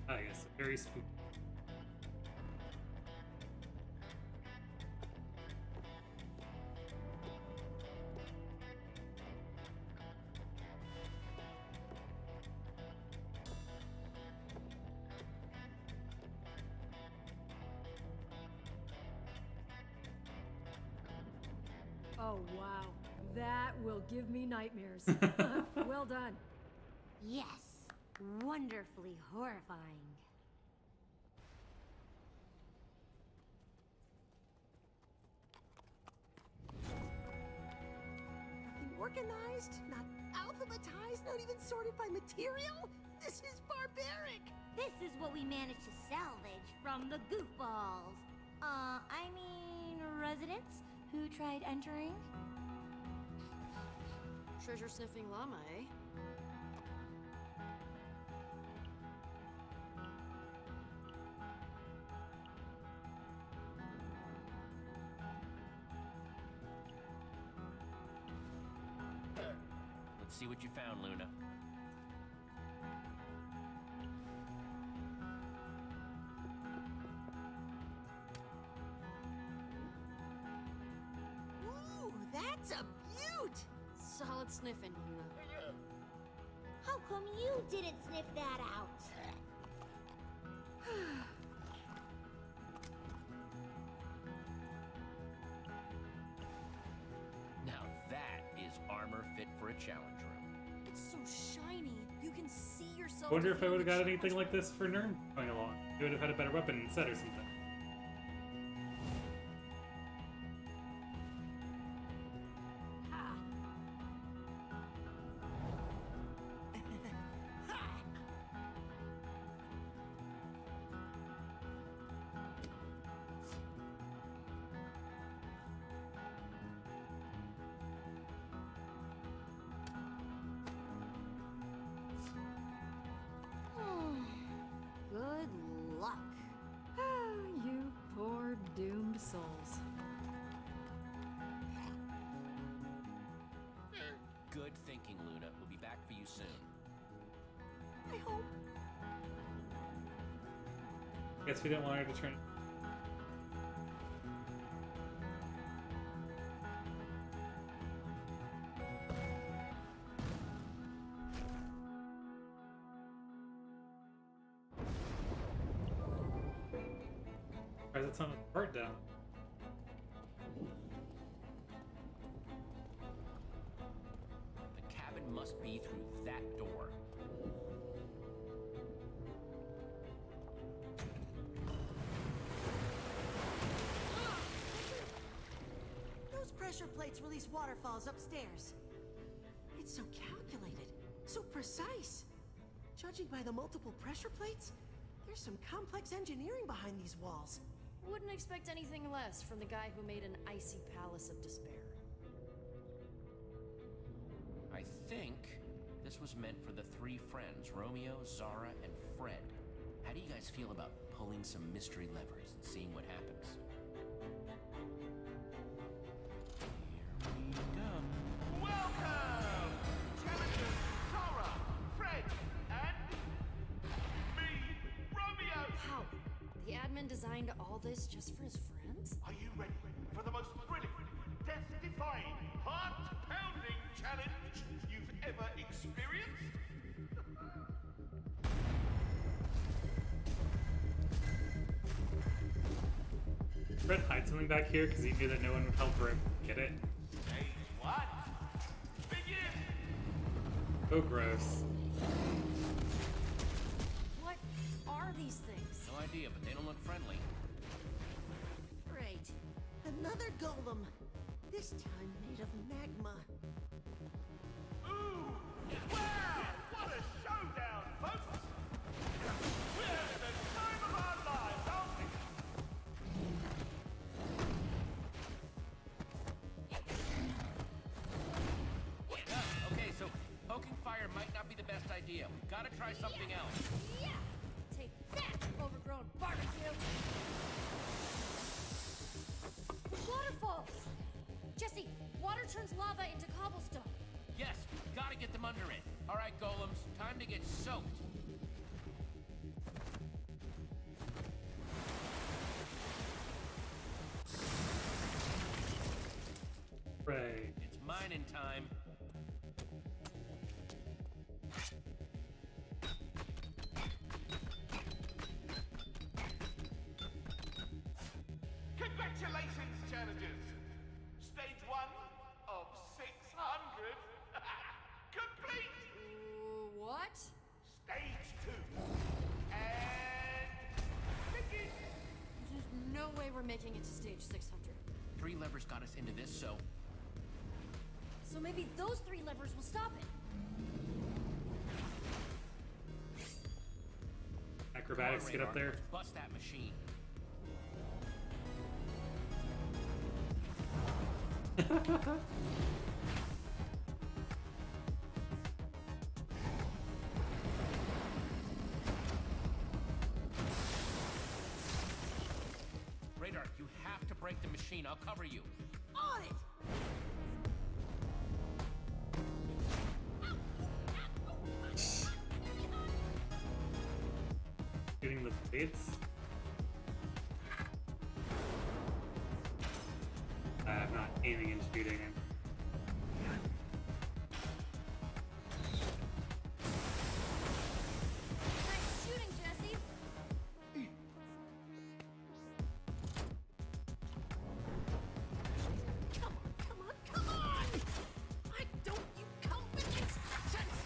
Speaker 1: I guess very spooky.
Speaker 12: Oh, wow. That will give me nightmares. Well done.
Speaker 7: Yes, wonderfully horrifying.
Speaker 3: Nothing organized, not alphabetized, not even sorted by material? This is barbaric!
Speaker 7: This is what we managed to salvage from the goofballs. I mean, residents who tried entering.
Speaker 6: Treasure sniffing llama, eh?
Speaker 2: Let's see what you found, Luna.
Speaker 3: Ooh, that's a beaut!
Speaker 6: Solid sniffing, Luna.
Speaker 7: How come you didn't sniff that out?
Speaker 2: Now that is armor fit for a challenge room.
Speaker 6: It's so shiny. You can see yourself.
Speaker 1: I wonder if I would have got
Speaker 6: defeating the
Speaker 1: anything
Speaker 6: challenge
Speaker 1: like this for Nern going along. He would have had a better weapon instead or something.
Speaker 6: Good luck.
Speaker 12: You poor doomed souls.
Speaker 2: Good thinking, Luna. We'll be back for you soon.
Speaker 3: I hope.
Speaker 1: Guess we didn't want her to turn. Why is it someone's part down?
Speaker 2: The cabin must be through that door.
Speaker 3: Those pressure plates release waterfalls upstairs. It's so calculated, so precise. Judging by the multiple pressure plates, there's some complex engineering behind these walls.
Speaker 6: Wouldn't expect anything less from the guy who made an icy palace of despair.
Speaker 2: I think this was meant for the three friends, Romeo, Zara, and Fred. How do you guys feel about pulling some mystery levers and seeing what happens? Here we go.
Speaker 13: Welcome! Challengers Zara, Fred, and me, Romeo!
Speaker 6: How? The admin designed all this just for his friends?
Speaker 13: Are you ready for the most thrilling, death-defying, heart-pounding challenge you've ever experienced?
Speaker 1: Fred hide something back here because he knew that no one would help her get it.
Speaker 13: Stage one. Begin!
Speaker 1: Oh, gross.
Speaker 6: What are these things?
Speaker 2: No idea, but they don't look friendly.
Speaker 3: Great. Another golem. This time made of magma.
Speaker 13: Ooh! Wow! What a showdown, folks! We're having the time of our lives, aren't we?
Speaker 2: Okay, so poking fire might not be the best idea. We've got to try something else.
Speaker 6: Yeah! Take that, overgrown barbecue! Waterfalls! Jesse, water turns lava into cobblestone.
Speaker 2: Yes, gotta get them under it. All right, golems, time to get soaked.
Speaker 1: Hooray.
Speaker 2: It's mining time.
Speaker 13: Congratulations, challengers! Stage 1 of 600 complete!
Speaker 6: What?
Speaker 13: Stage 2 and begin!
Speaker 6: There's no way we're making it to stage 600.
Speaker 2: 3 levers got us into this, so
Speaker 12: So maybe those 3 levers will stop it.
Speaker 1: Acrobatics, get up there.
Speaker 2: Let's bust that machine. Radar, you have to break the machine. I'll cover you.
Speaker 3: On it!
Speaker 1: Shooting the plates. I'm not aiming and shooting him.
Speaker 12: Nice shooting, Jesse.
Speaker 3: Come on, come on, come on! Why don't you come with instructions?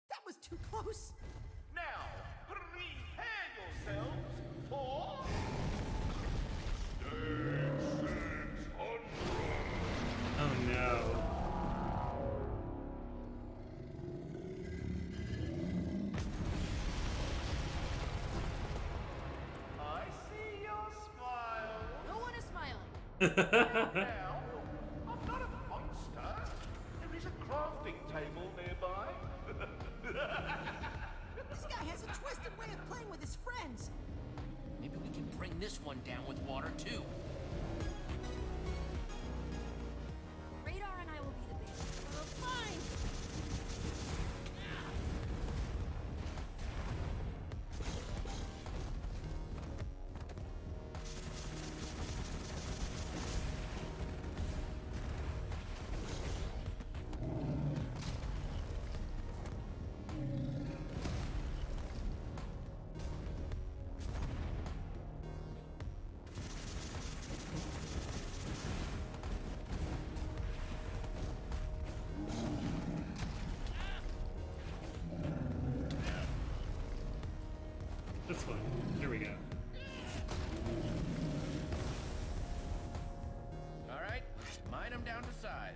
Speaker 3: That was too close.
Speaker 13: Now, prepare yourselves for stage 600.
Speaker 1: Oh no.
Speaker 13: I see your smile.
Speaker 6: No one is smiling.
Speaker 13: Now, I'm not a monster. There is a crafting table nearby.
Speaker 3: This guy has a twisted way of playing with his friends.
Speaker 2: Maybe we can bring this one down with water, too.
Speaker 6: Radar and I will be the base.
Speaker 3: Fine.
Speaker 1: This one. Here we go.
Speaker 2: All right, mine them down to size.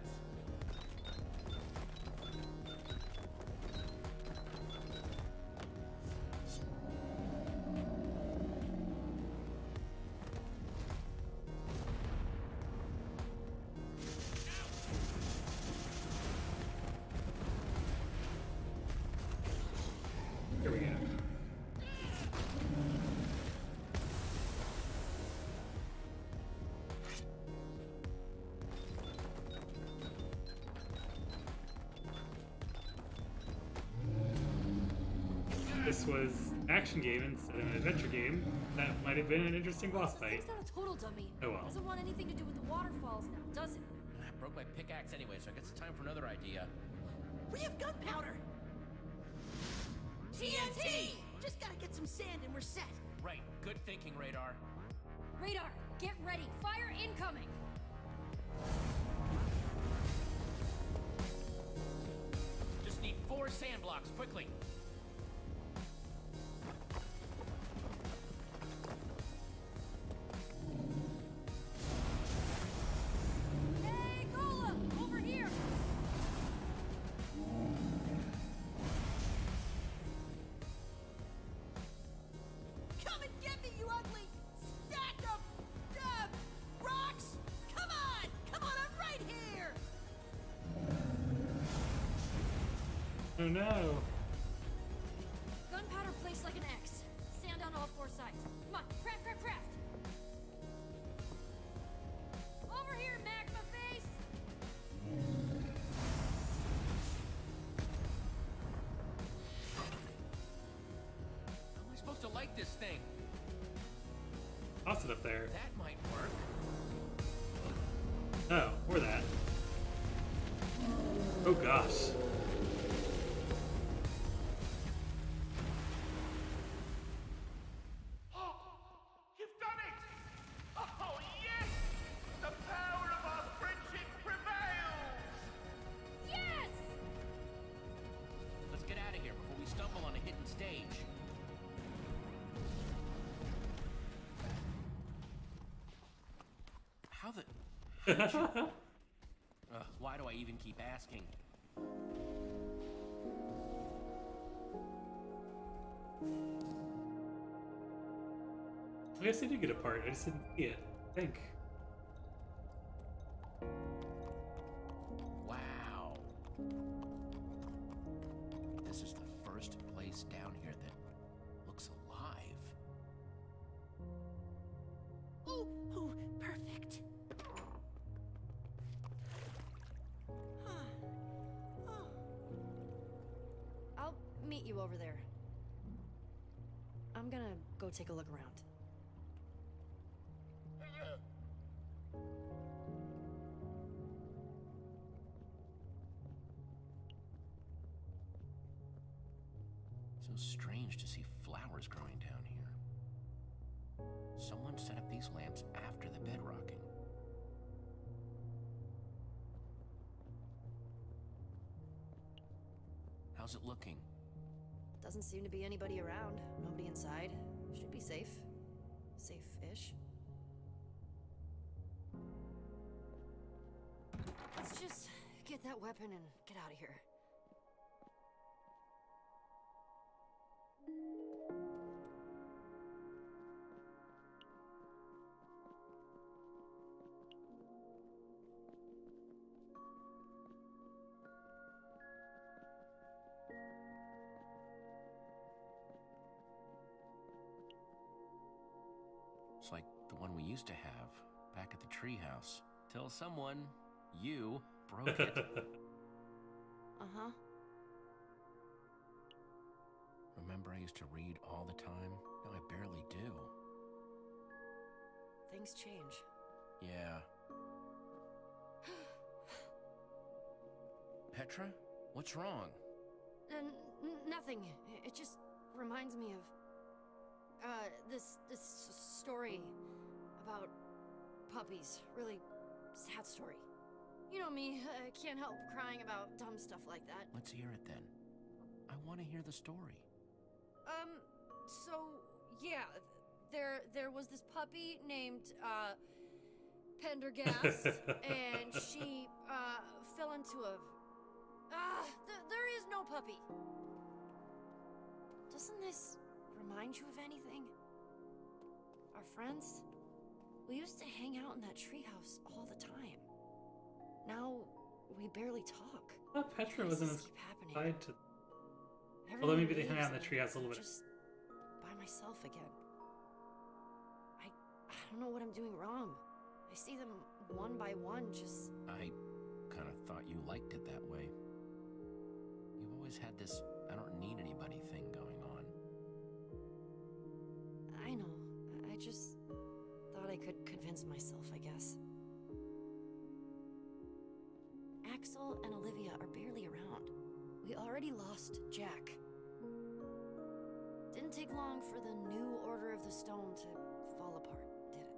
Speaker 1: Here we go. This was action game instead of an adventure game. That might have been an interesting boss fight.
Speaker 6: He's not a total dummy.
Speaker 1: Oh well.
Speaker 6: Doesn't want anything to do with the waterfalls now, does it?
Speaker 2: I broke my pickaxe anyway, so I guess it's time for another idea.
Speaker 3: We have gunpowder. TNT! Just gotta get some sand and we're set.
Speaker 2: Right, good thinking, Radar.
Speaker 6: Radar, get ready. Fire incoming.
Speaker 2: Just need 4 sand blocks, quickly.
Speaker 6: Hey, Gola, over here.
Speaker 3: Come and get me, you ugly stack of rocks! Come on! Come on, I'm right here!
Speaker 1: Oh no.
Speaker 6: Gunpowder placed like an X. Sand on all 4 sides. Come on, craft, craft, craft. Over here, magma face.
Speaker 2: this thing.
Speaker 1: Toss it up there.
Speaker 2: That might work.
Speaker 1: Oh, or that. Oh gosh.
Speaker 13: Oh, you've done it! Oh, yes! The power of our friendship prevails!
Speaker 7: Yes!
Speaker 2: Let's get out of here before we stumble on a hidden stage. How the... why do I even keep asking?
Speaker 1: I guess I did get a part. I just didn't see it. I think.
Speaker 2: Wow. This is the first place down here that looks alive.
Speaker 3: Oh, perfect.
Speaker 6: I'll meet you over there. I'm gonna go take a look around.
Speaker 2: So strange to see flowers growing down here. Someone set up these lamps after the bedrocking. How's it looking?
Speaker 6: Doesn't seem to be anybody around. Nobody inside. Should be safe. Safe-ish. Let's just get that weapon and get out of here.
Speaker 2: It's like the one we used to have back at the treehouse. Till someone, you, broke it.
Speaker 6: Uh-huh.
Speaker 2: Remember I used to read all the time? Now I barely do.
Speaker 6: Things change.
Speaker 2: Yeah. Petra? What's wrong?
Speaker 6: Nothing. It just reminds me of this story about puppies. Really sad story. You know me, I can't help crying about dumb stuff like that.
Speaker 2: Let's hear it then. I want to hear the story.
Speaker 6: So yeah, there was this puppy named Pendergast, and she fell into a there is no puppy. Doesn't this remind you of anything? Our friends? We used to hang out in that treehouse all the time. Now, we barely talk.
Speaker 1: I thought Petra wasn't as
Speaker 6: keep happening?
Speaker 1: tied to...
Speaker 6: Everyone
Speaker 1: Although maybe they hang
Speaker 6: leaves
Speaker 1: out in the
Speaker 6: and
Speaker 1: treehouse a little
Speaker 6: I'm
Speaker 1: bit.
Speaker 6: just by myself again. I don't know what I'm doing wrong. I see them one by one, just...
Speaker 2: I kind of thought you liked it that way. You've always had this I don't need anybody thing going on.
Speaker 6: I know. I just thought I could convince myself, I guess. Axel and Olivia are barely around. We already lost Jack. Didn't take long for the new Order of the Stone to fall apart, did it?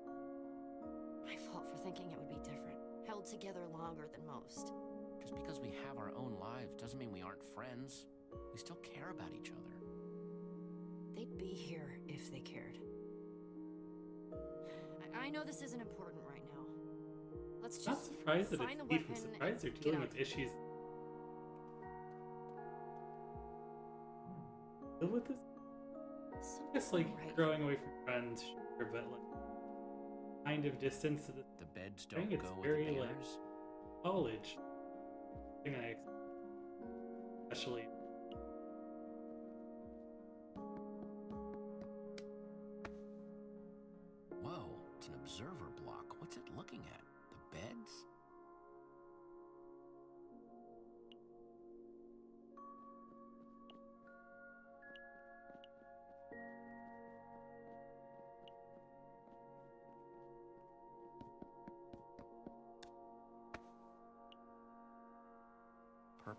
Speaker 6: My fault for thinking it would be different. Held together longer than most.
Speaker 2: Just because we have our own lives doesn't mean we aren't friends. We still care about each other.
Speaker 6: They'd be here if they cared. I know this isn't important right now. Let's
Speaker 1: I'm not
Speaker 6: just
Speaker 1: surprised that
Speaker 6: find
Speaker 1: it's
Speaker 6: the
Speaker 1: deep. I'm
Speaker 6: weapon
Speaker 1: surprised they're
Speaker 6: and
Speaker 1: dealing
Speaker 6: get
Speaker 1: with
Speaker 6: out.
Speaker 1: issues. Deal with this? I guess like
Speaker 6: right.
Speaker 1: growing away from friends, sure, but like kind of distance to the
Speaker 2: beds
Speaker 1: I think
Speaker 2: don't
Speaker 1: it's
Speaker 2: go with
Speaker 1: very
Speaker 2: the
Speaker 1: like
Speaker 2: banners.
Speaker 1: college thing I especially
Speaker 2: Whoa, it's an observer block. What's it looking at? The beds?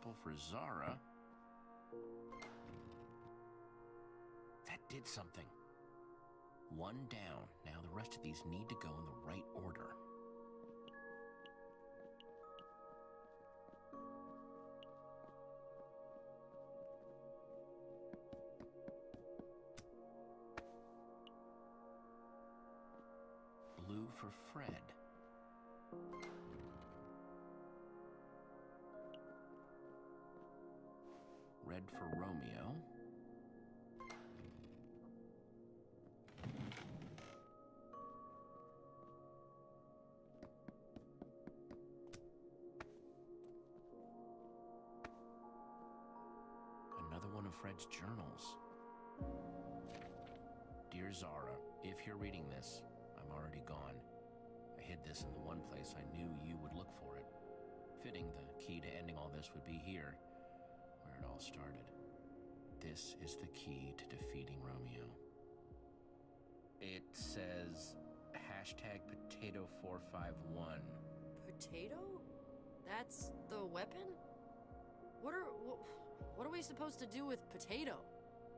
Speaker 2: purple for Zara. That did something. One down. Now the rest of these need to go in the right order. Blue for Fred. Red for Romeo. Another one of Fred's journals. Dear Zara, if you're reading this, I'm already gone. I hid this in the one place I knew you would look for it. Fitting the key to ending all this would be here, where it all started. This is the key to defeating Romeo. It says #potato451.
Speaker 6: Potato? That's the weapon? What are we supposed to do with potato?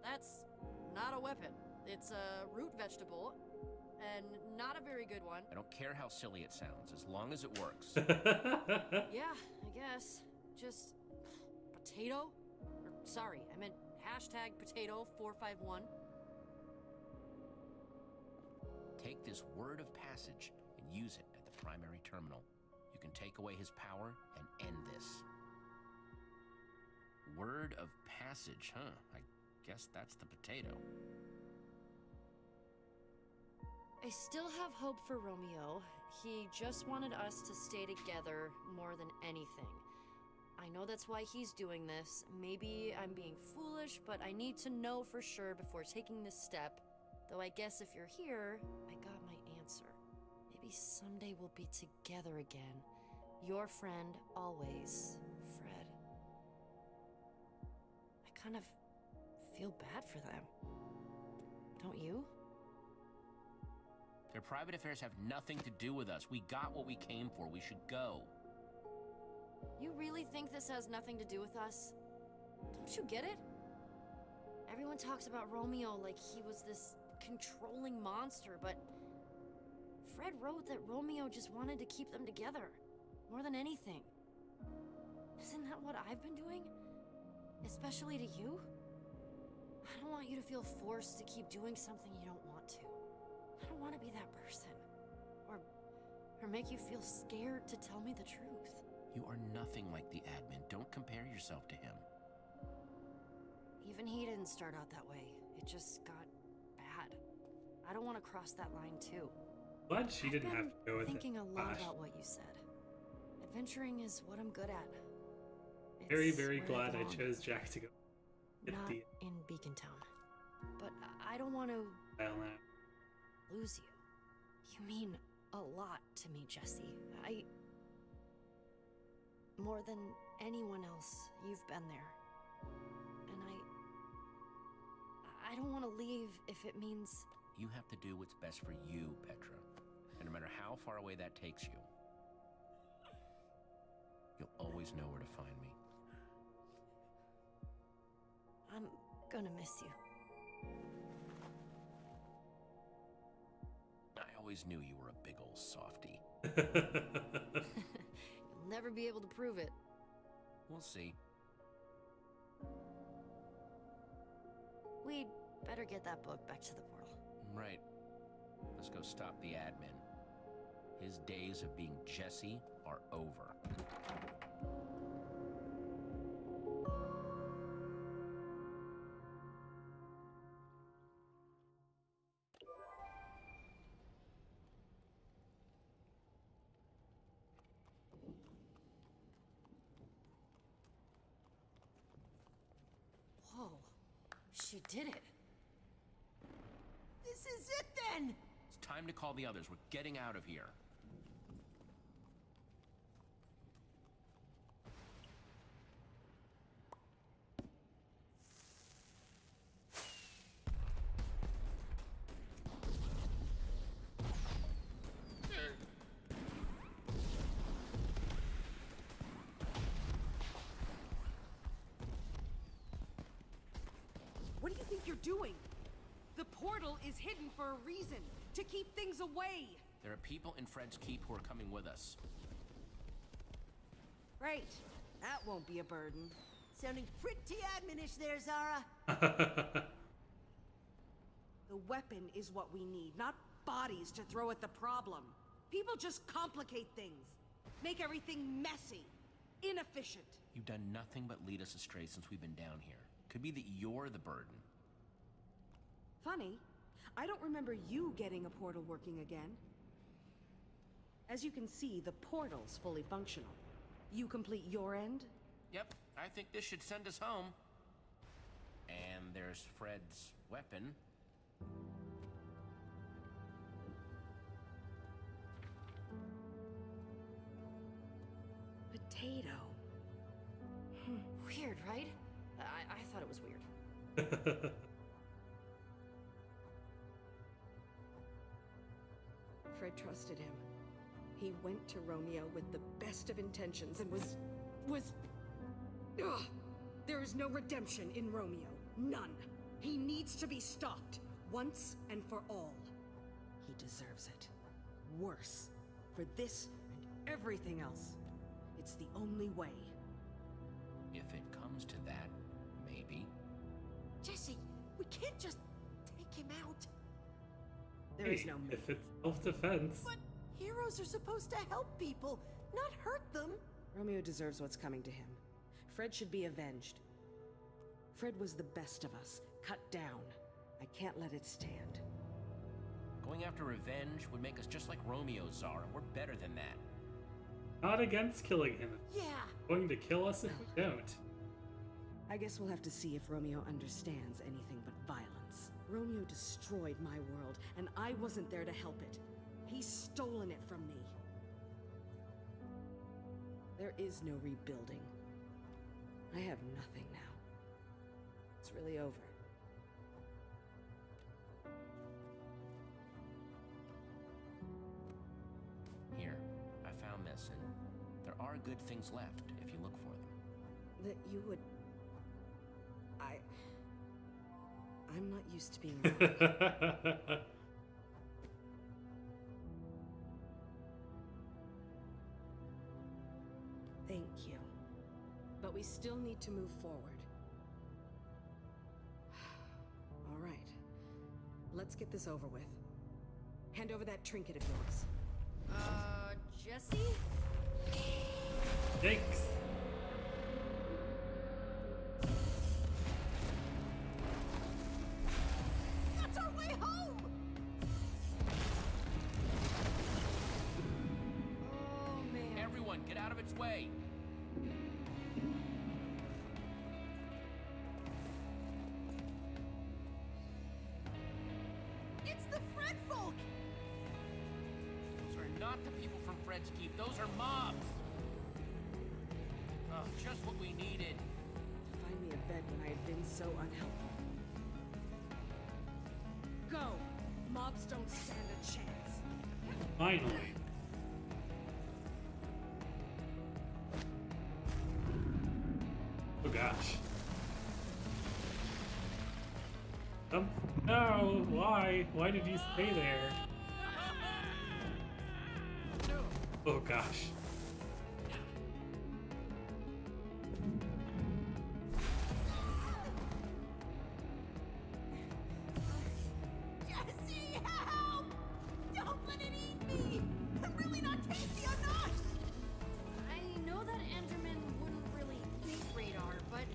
Speaker 6: That's not a weapon. It's a root vegetable, and not a very good one.
Speaker 2: I don't care how silly it sounds, as long as it works.
Speaker 6: Yeah, I guess. Just potato? Or, sorry, I meant #potato451.
Speaker 2: Take this word of passage and use it at the primary terminal. You can take away his power and end this. Word of passage, huh? I guess that's the potato.
Speaker 6: I still have hope for Romeo. He just wanted us to stay together more than anything. I know that's why he's doing this. Maybe I'm being foolish, but I need to know for sure before taking this step. Though I guess if you're here, I got my answer. Maybe someday we'll be together again. Your friend, always, Fred. I kind of feel bad for them. Don't you?
Speaker 2: Their private affairs have nothing to do with us. We got what we came for. We should go.
Speaker 6: You really think this has nothing to do with us? Don't you get it? Everyone talks about Romeo like he was this controlling monster, but Fred wrote that Romeo just wanted to keep them together, more than anything. Isn't that what I've been doing? Especially to you? I don't want you to feel forced to keep doing something you don't want to. I don't want to be that person. Or make you feel scared to tell me the truth.
Speaker 2: You are nothing like the admin. Don't compare yourself to him.
Speaker 6: Even he didn't start out that way. It just got bad. I don't want to cross that line too.
Speaker 1: But she didn't have to go with it.
Speaker 6: Thinking a lot about what you said. Adventuring is what I'm good at.
Speaker 1: Very,
Speaker 6: It's
Speaker 1: very
Speaker 6: where
Speaker 1: glad I
Speaker 6: belong.
Speaker 1: chose Jack to go.
Speaker 6: Not in Beacon Town. But I don't want to lose you. You mean a lot to me, Jesse. More than anyone else, you've been there. And I don't want to leave if it means...
Speaker 2: You have to do what's best for you, Petra. And no matter how far away that takes you, you'll always know where to find me.
Speaker 6: I'm gonna miss you.
Speaker 2: I always knew you were a big old softy.
Speaker 6: You'll never be able to prove it.
Speaker 2: We'll see.
Speaker 6: We'd better get that book back to the portal.
Speaker 2: Right. Let's go stop the admin. His days of being Jesse are over.
Speaker 6: Whoa. She did it.
Speaker 3: This is it then!
Speaker 2: It's time to call the others. We're getting out of here.
Speaker 5: think you're doing? The portal is hidden for a reason, to keep things away.
Speaker 2: There are people in Fred's Keep who are coming with us.
Speaker 5: Right. That won't be a burden.
Speaker 3: Sounding pretty admonish there, Zara.
Speaker 5: The weapon is what we need, not bodies to throw at the problem. People just complicate things. Make everything messy. Inefficient.
Speaker 2: You've done nothing but lead us astray since we've been down here. Could be that you're the burden.
Speaker 5: Funny. I don't remember you getting a portal working again. As you can see, the portal's fully functional. You complete your end?
Speaker 2: Yep, I think this should send us home. And there's Fred's weapon.
Speaker 5: Potato.
Speaker 6: Weird, right? I thought it was weird.
Speaker 5: Fred trusted him. He went to Romeo with the best of intentions and was... Ugh! There is no redemption in Romeo. None. He needs to be stopped. Once and for all. He deserves it. Worse. For this and everything else. It's the only way.
Speaker 2: If it comes to that, maybe.
Speaker 3: Jesse, we can't just take him out.
Speaker 5: There is no maybe.
Speaker 1: If it's self-defense.
Speaker 3: But heroes are supposed to help people, not hurt them.
Speaker 5: Romeo deserves what's coming to him. Fred should be avenged. Fred was the best of us, cut down. I can't let it stand.
Speaker 2: Going after revenge would make us just like Romeo, Zara. We're better than that.
Speaker 1: Not against killing him.
Speaker 3: Yeah.
Speaker 1: Going to kill us if we don't.
Speaker 5: I guess we'll have to see if Romeo understands anything but violence. Romeo destroyed my world, and I wasn't there to help it. He's stolen it from me. There is no rebuilding. I have nothing now. It's really over.
Speaker 2: Here, I found this, and there are good things left if you look for them.
Speaker 5: That you would... I'm not used to being wrong. Thank you. But we still need to move forward. All right. Let's get this over with. Hand over that trinket of yours.
Speaker 6: Jesse?
Speaker 1: Yikes.
Speaker 3: That's our way home!
Speaker 6: Oh, man.
Speaker 2: Everyone, get out of its way!
Speaker 3: It's the Fred folk!
Speaker 2: Those are not the people from Fred's Keep. Those are mobs! Oh, just what we needed.
Speaker 5: Find me a bed when I had been so unhelpful. Go! Mobs don't stand a chance.
Speaker 1: Finally. Oh gosh. No, why? Why did you stay there? Oh gosh.
Speaker 3: Jesse, help! Don't let it eat me! I'm really not tasty, I'm not!
Speaker 6: I know that Enderman wouldn't really eat radar, but...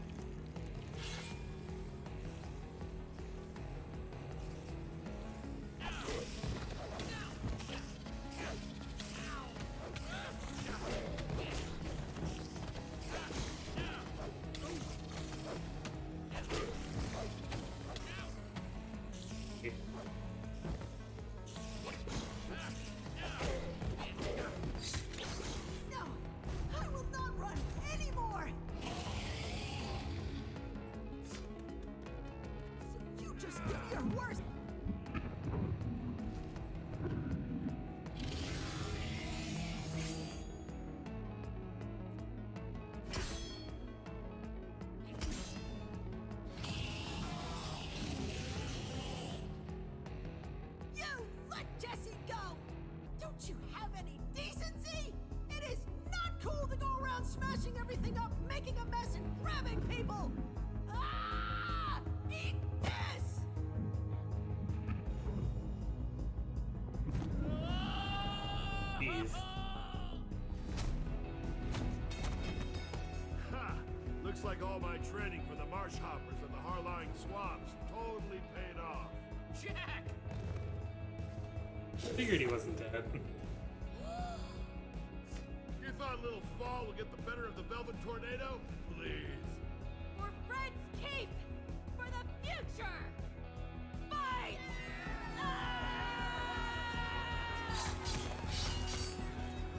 Speaker 3: No! I will not run anymore! So you just do your worst!
Speaker 4: like all my training for the marsh hoppers and the Harline swamps totally paid off.
Speaker 2: Jack!
Speaker 1: Figured he wasn't dead.
Speaker 4: You thought little fall would get the better of the Velvet Tornado? Please.
Speaker 11: For Fred's keep! For the future! Fight!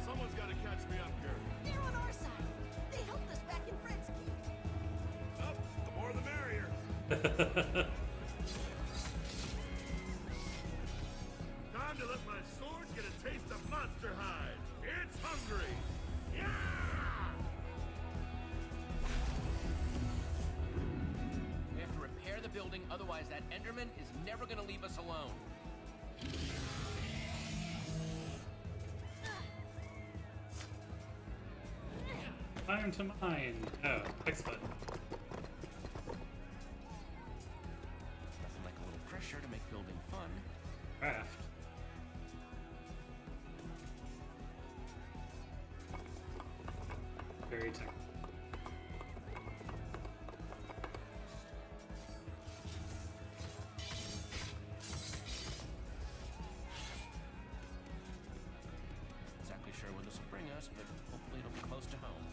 Speaker 4: Someone's got to catch me up here.
Speaker 3: They're on our side. They helped us back in Fred's Keep.
Speaker 4: Oh, the more the merrier. Time to let my sword get a taste of monster hide. It's hungry. Yeah!
Speaker 2: We have to repair the building, otherwise that Enderman is never gonna leave us alone.
Speaker 1: Time to mine. Oh, X button.
Speaker 2: Nothing like a little pressure to make building fun.
Speaker 1: Craft. Very technical.
Speaker 2: Exactly sure where this will bring us, but hopefully it'll be close to home.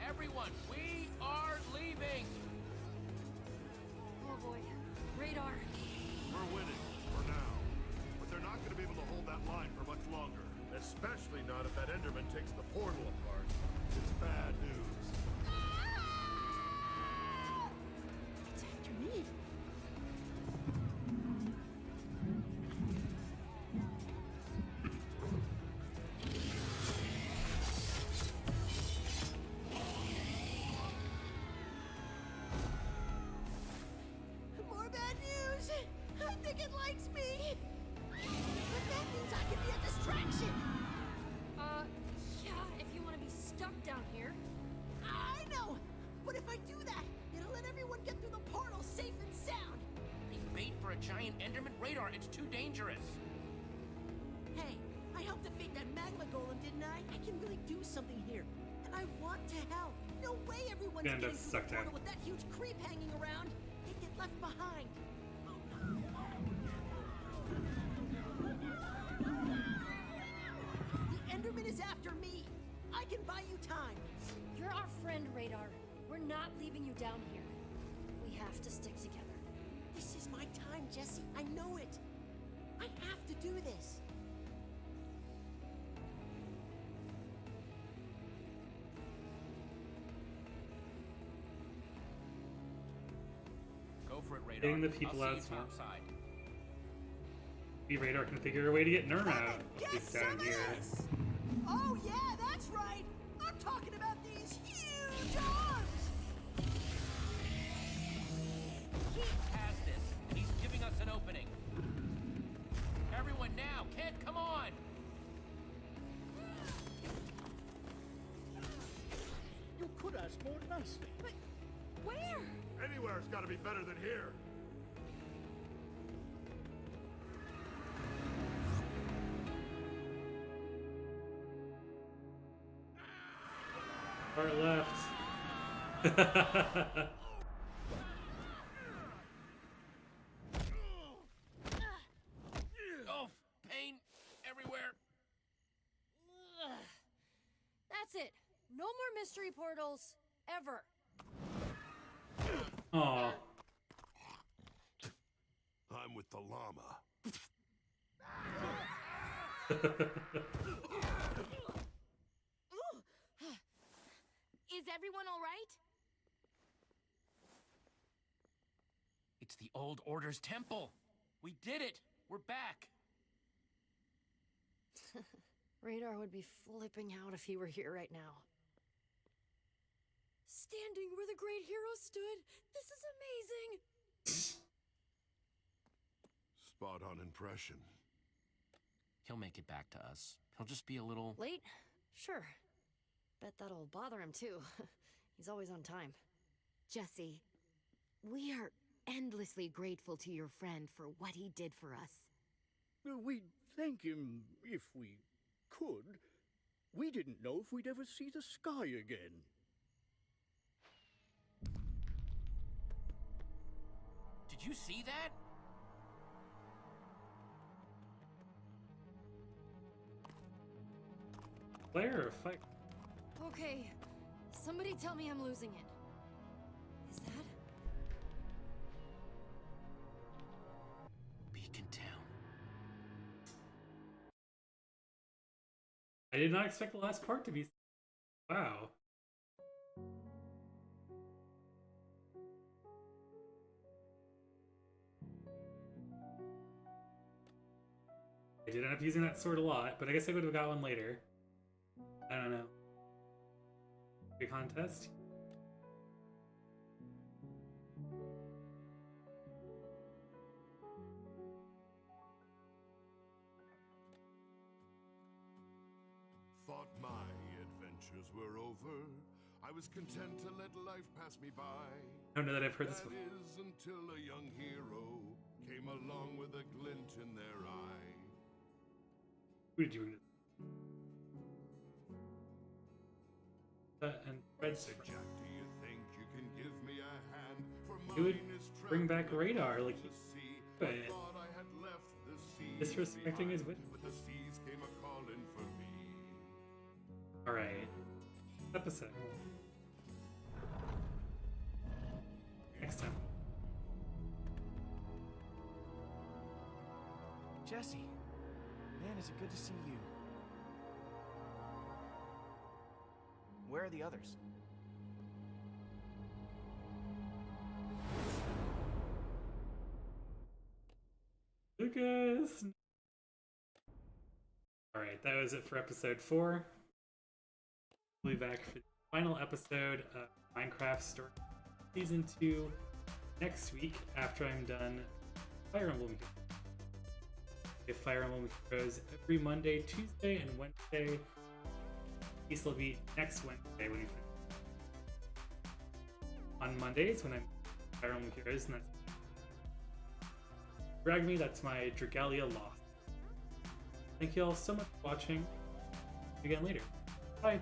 Speaker 2: Everyone, we are leaving!
Speaker 6: Oh boy. Radar.
Speaker 4: We're winning, for now. But they're not going to be able to hold that line for much longer. Especially not if that Enderman takes the portal apart. It's bad news.
Speaker 3: It's after me. More bad news. I think it likes me. But that means I can be a distraction.
Speaker 6: Yeah, if you want to be stuck down here.
Speaker 3: I know. But if I do that, it'll let everyone get through the portal safe and sound.
Speaker 2: Being bait for a giant Enderman? Radar, it's too dangerous.
Speaker 3: Hey, I helped defeat that magma golem, didn't I? I can really do something here. And I want to help. No way everyone's
Speaker 1: Gonna
Speaker 3: getting
Speaker 1: get
Speaker 3: through the
Speaker 1: sucked out.
Speaker 3: portal with that huge creep hanging around. They'd get left behind. The Enderman is after me. I can buy you time.
Speaker 6: You're our friend, Radar. We're not leaving you down here. We have to stick together.
Speaker 3: This is my time, Jesse. I know it. I have to do this.
Speaker 2: Go for it, Radar.
Speaker 1: Getting the people
Speaker 2: I'll
Speaker 1: out
Speaker 2: see you
Speaker 1: smart.
Speaker 2: topside.
Speaker 1: Maybe Radar can figure a way to get Nerm out. At
Speaker 3: Get
Speaker 1: least
Speaker 3: some
Speaker 1: down
Speaker 3: of
Speaker 1: here.
Speaker 3: this. Oh yeah, that's right. I'm talking about these huge arms.
Speaker 2: He has this, and he's giving us an opening. Everyone now! Kid, come on!
Speaker 8: You could ask more nicely.
Speaker 6: But where?
Speaker 4: Anywhere's got to be better than here.
Speaker 1: Far left.
Speaker 2: Oh, pain everywhere.
Speaker 6: That's it. No more mystery portals. Ever.
Speaker 1: Aw.
Speaker 4: I'm with the llama.
Speaker 7: Is everyone all right?
Speaker 2: It's the old Order's temple. We did it. We're back.
Speaker 6: Radar would be flipping out if he were here right now. Standing where the great hero stood. This is amazing.
Speaker 4: Spot on impression.
Speaker 2: He'll make it back to us. He'll just be a little...
Speaker 6: Late? Sure. Bet that'll bother him too. He's always on time.
Speaker 7: Jesse, we are endlessly grateful to your friend for what he did for us.
Speaker 8: We'd thank him if we could. We didn't know if we'd ever see the sky again.
Speaker 2: Did you see that?
Speaker 1: Player or fight?
Speaker 6: Okay, somebody tell me I'm losing it. Is that?
Speaker 2: Beacon Town.
Speaker 1: I did not expect the last part to be. Wow. I did end up using that sword a lot, but I guess I would have got one later. I don't know. Big contest?
Speaker 4: Thought my adventures were over. I was content to let life pass me by.
Speaker 1: I don't know that I've heard this before.
Speaker 4: That is until a young hero came along with a glint in their eye.
Speaker 1: Who did you bring and Fred
Speaker 4: Said, Jack, do you think you can give me a hand? For
Speaker 1: He would
Speaker 4: mine is
Speaker 1: bring back
Speaker 4: traveling
Speaker 1: Radar
Speaker 4: on
Speaker 1: like
Speaker 4: the
Speaker 1: he
Speaker 4: sea.
Speaker 1: but
Speaker 4: I thought I had left the sea
Speaker 1: disrespecting his
Speaker 4: behind,
Speaker 1: witness.
Speaker 4: but the seas came a calling for me.
Speaker 1: Alright. Episode. Next time.
Speaker 14: Jesse, man, is it good to see you. Where are the others?
Speaker 1: Lucas! Alright, that was it for episode 4. We'll be back for the final episode of Minecraft Story Season 2 next week after I'm done Fire Emblem Heroes. We have Fire Emblem Heroes every Monday, Tuesday, and Wednesday. This will be next Wednesday when we finish. On Mondays when I'm Fire Emblem Heroes, and that's Drag Me, that's my Dragalia Lost. Thank you all so much for watching. See you again later. Bye.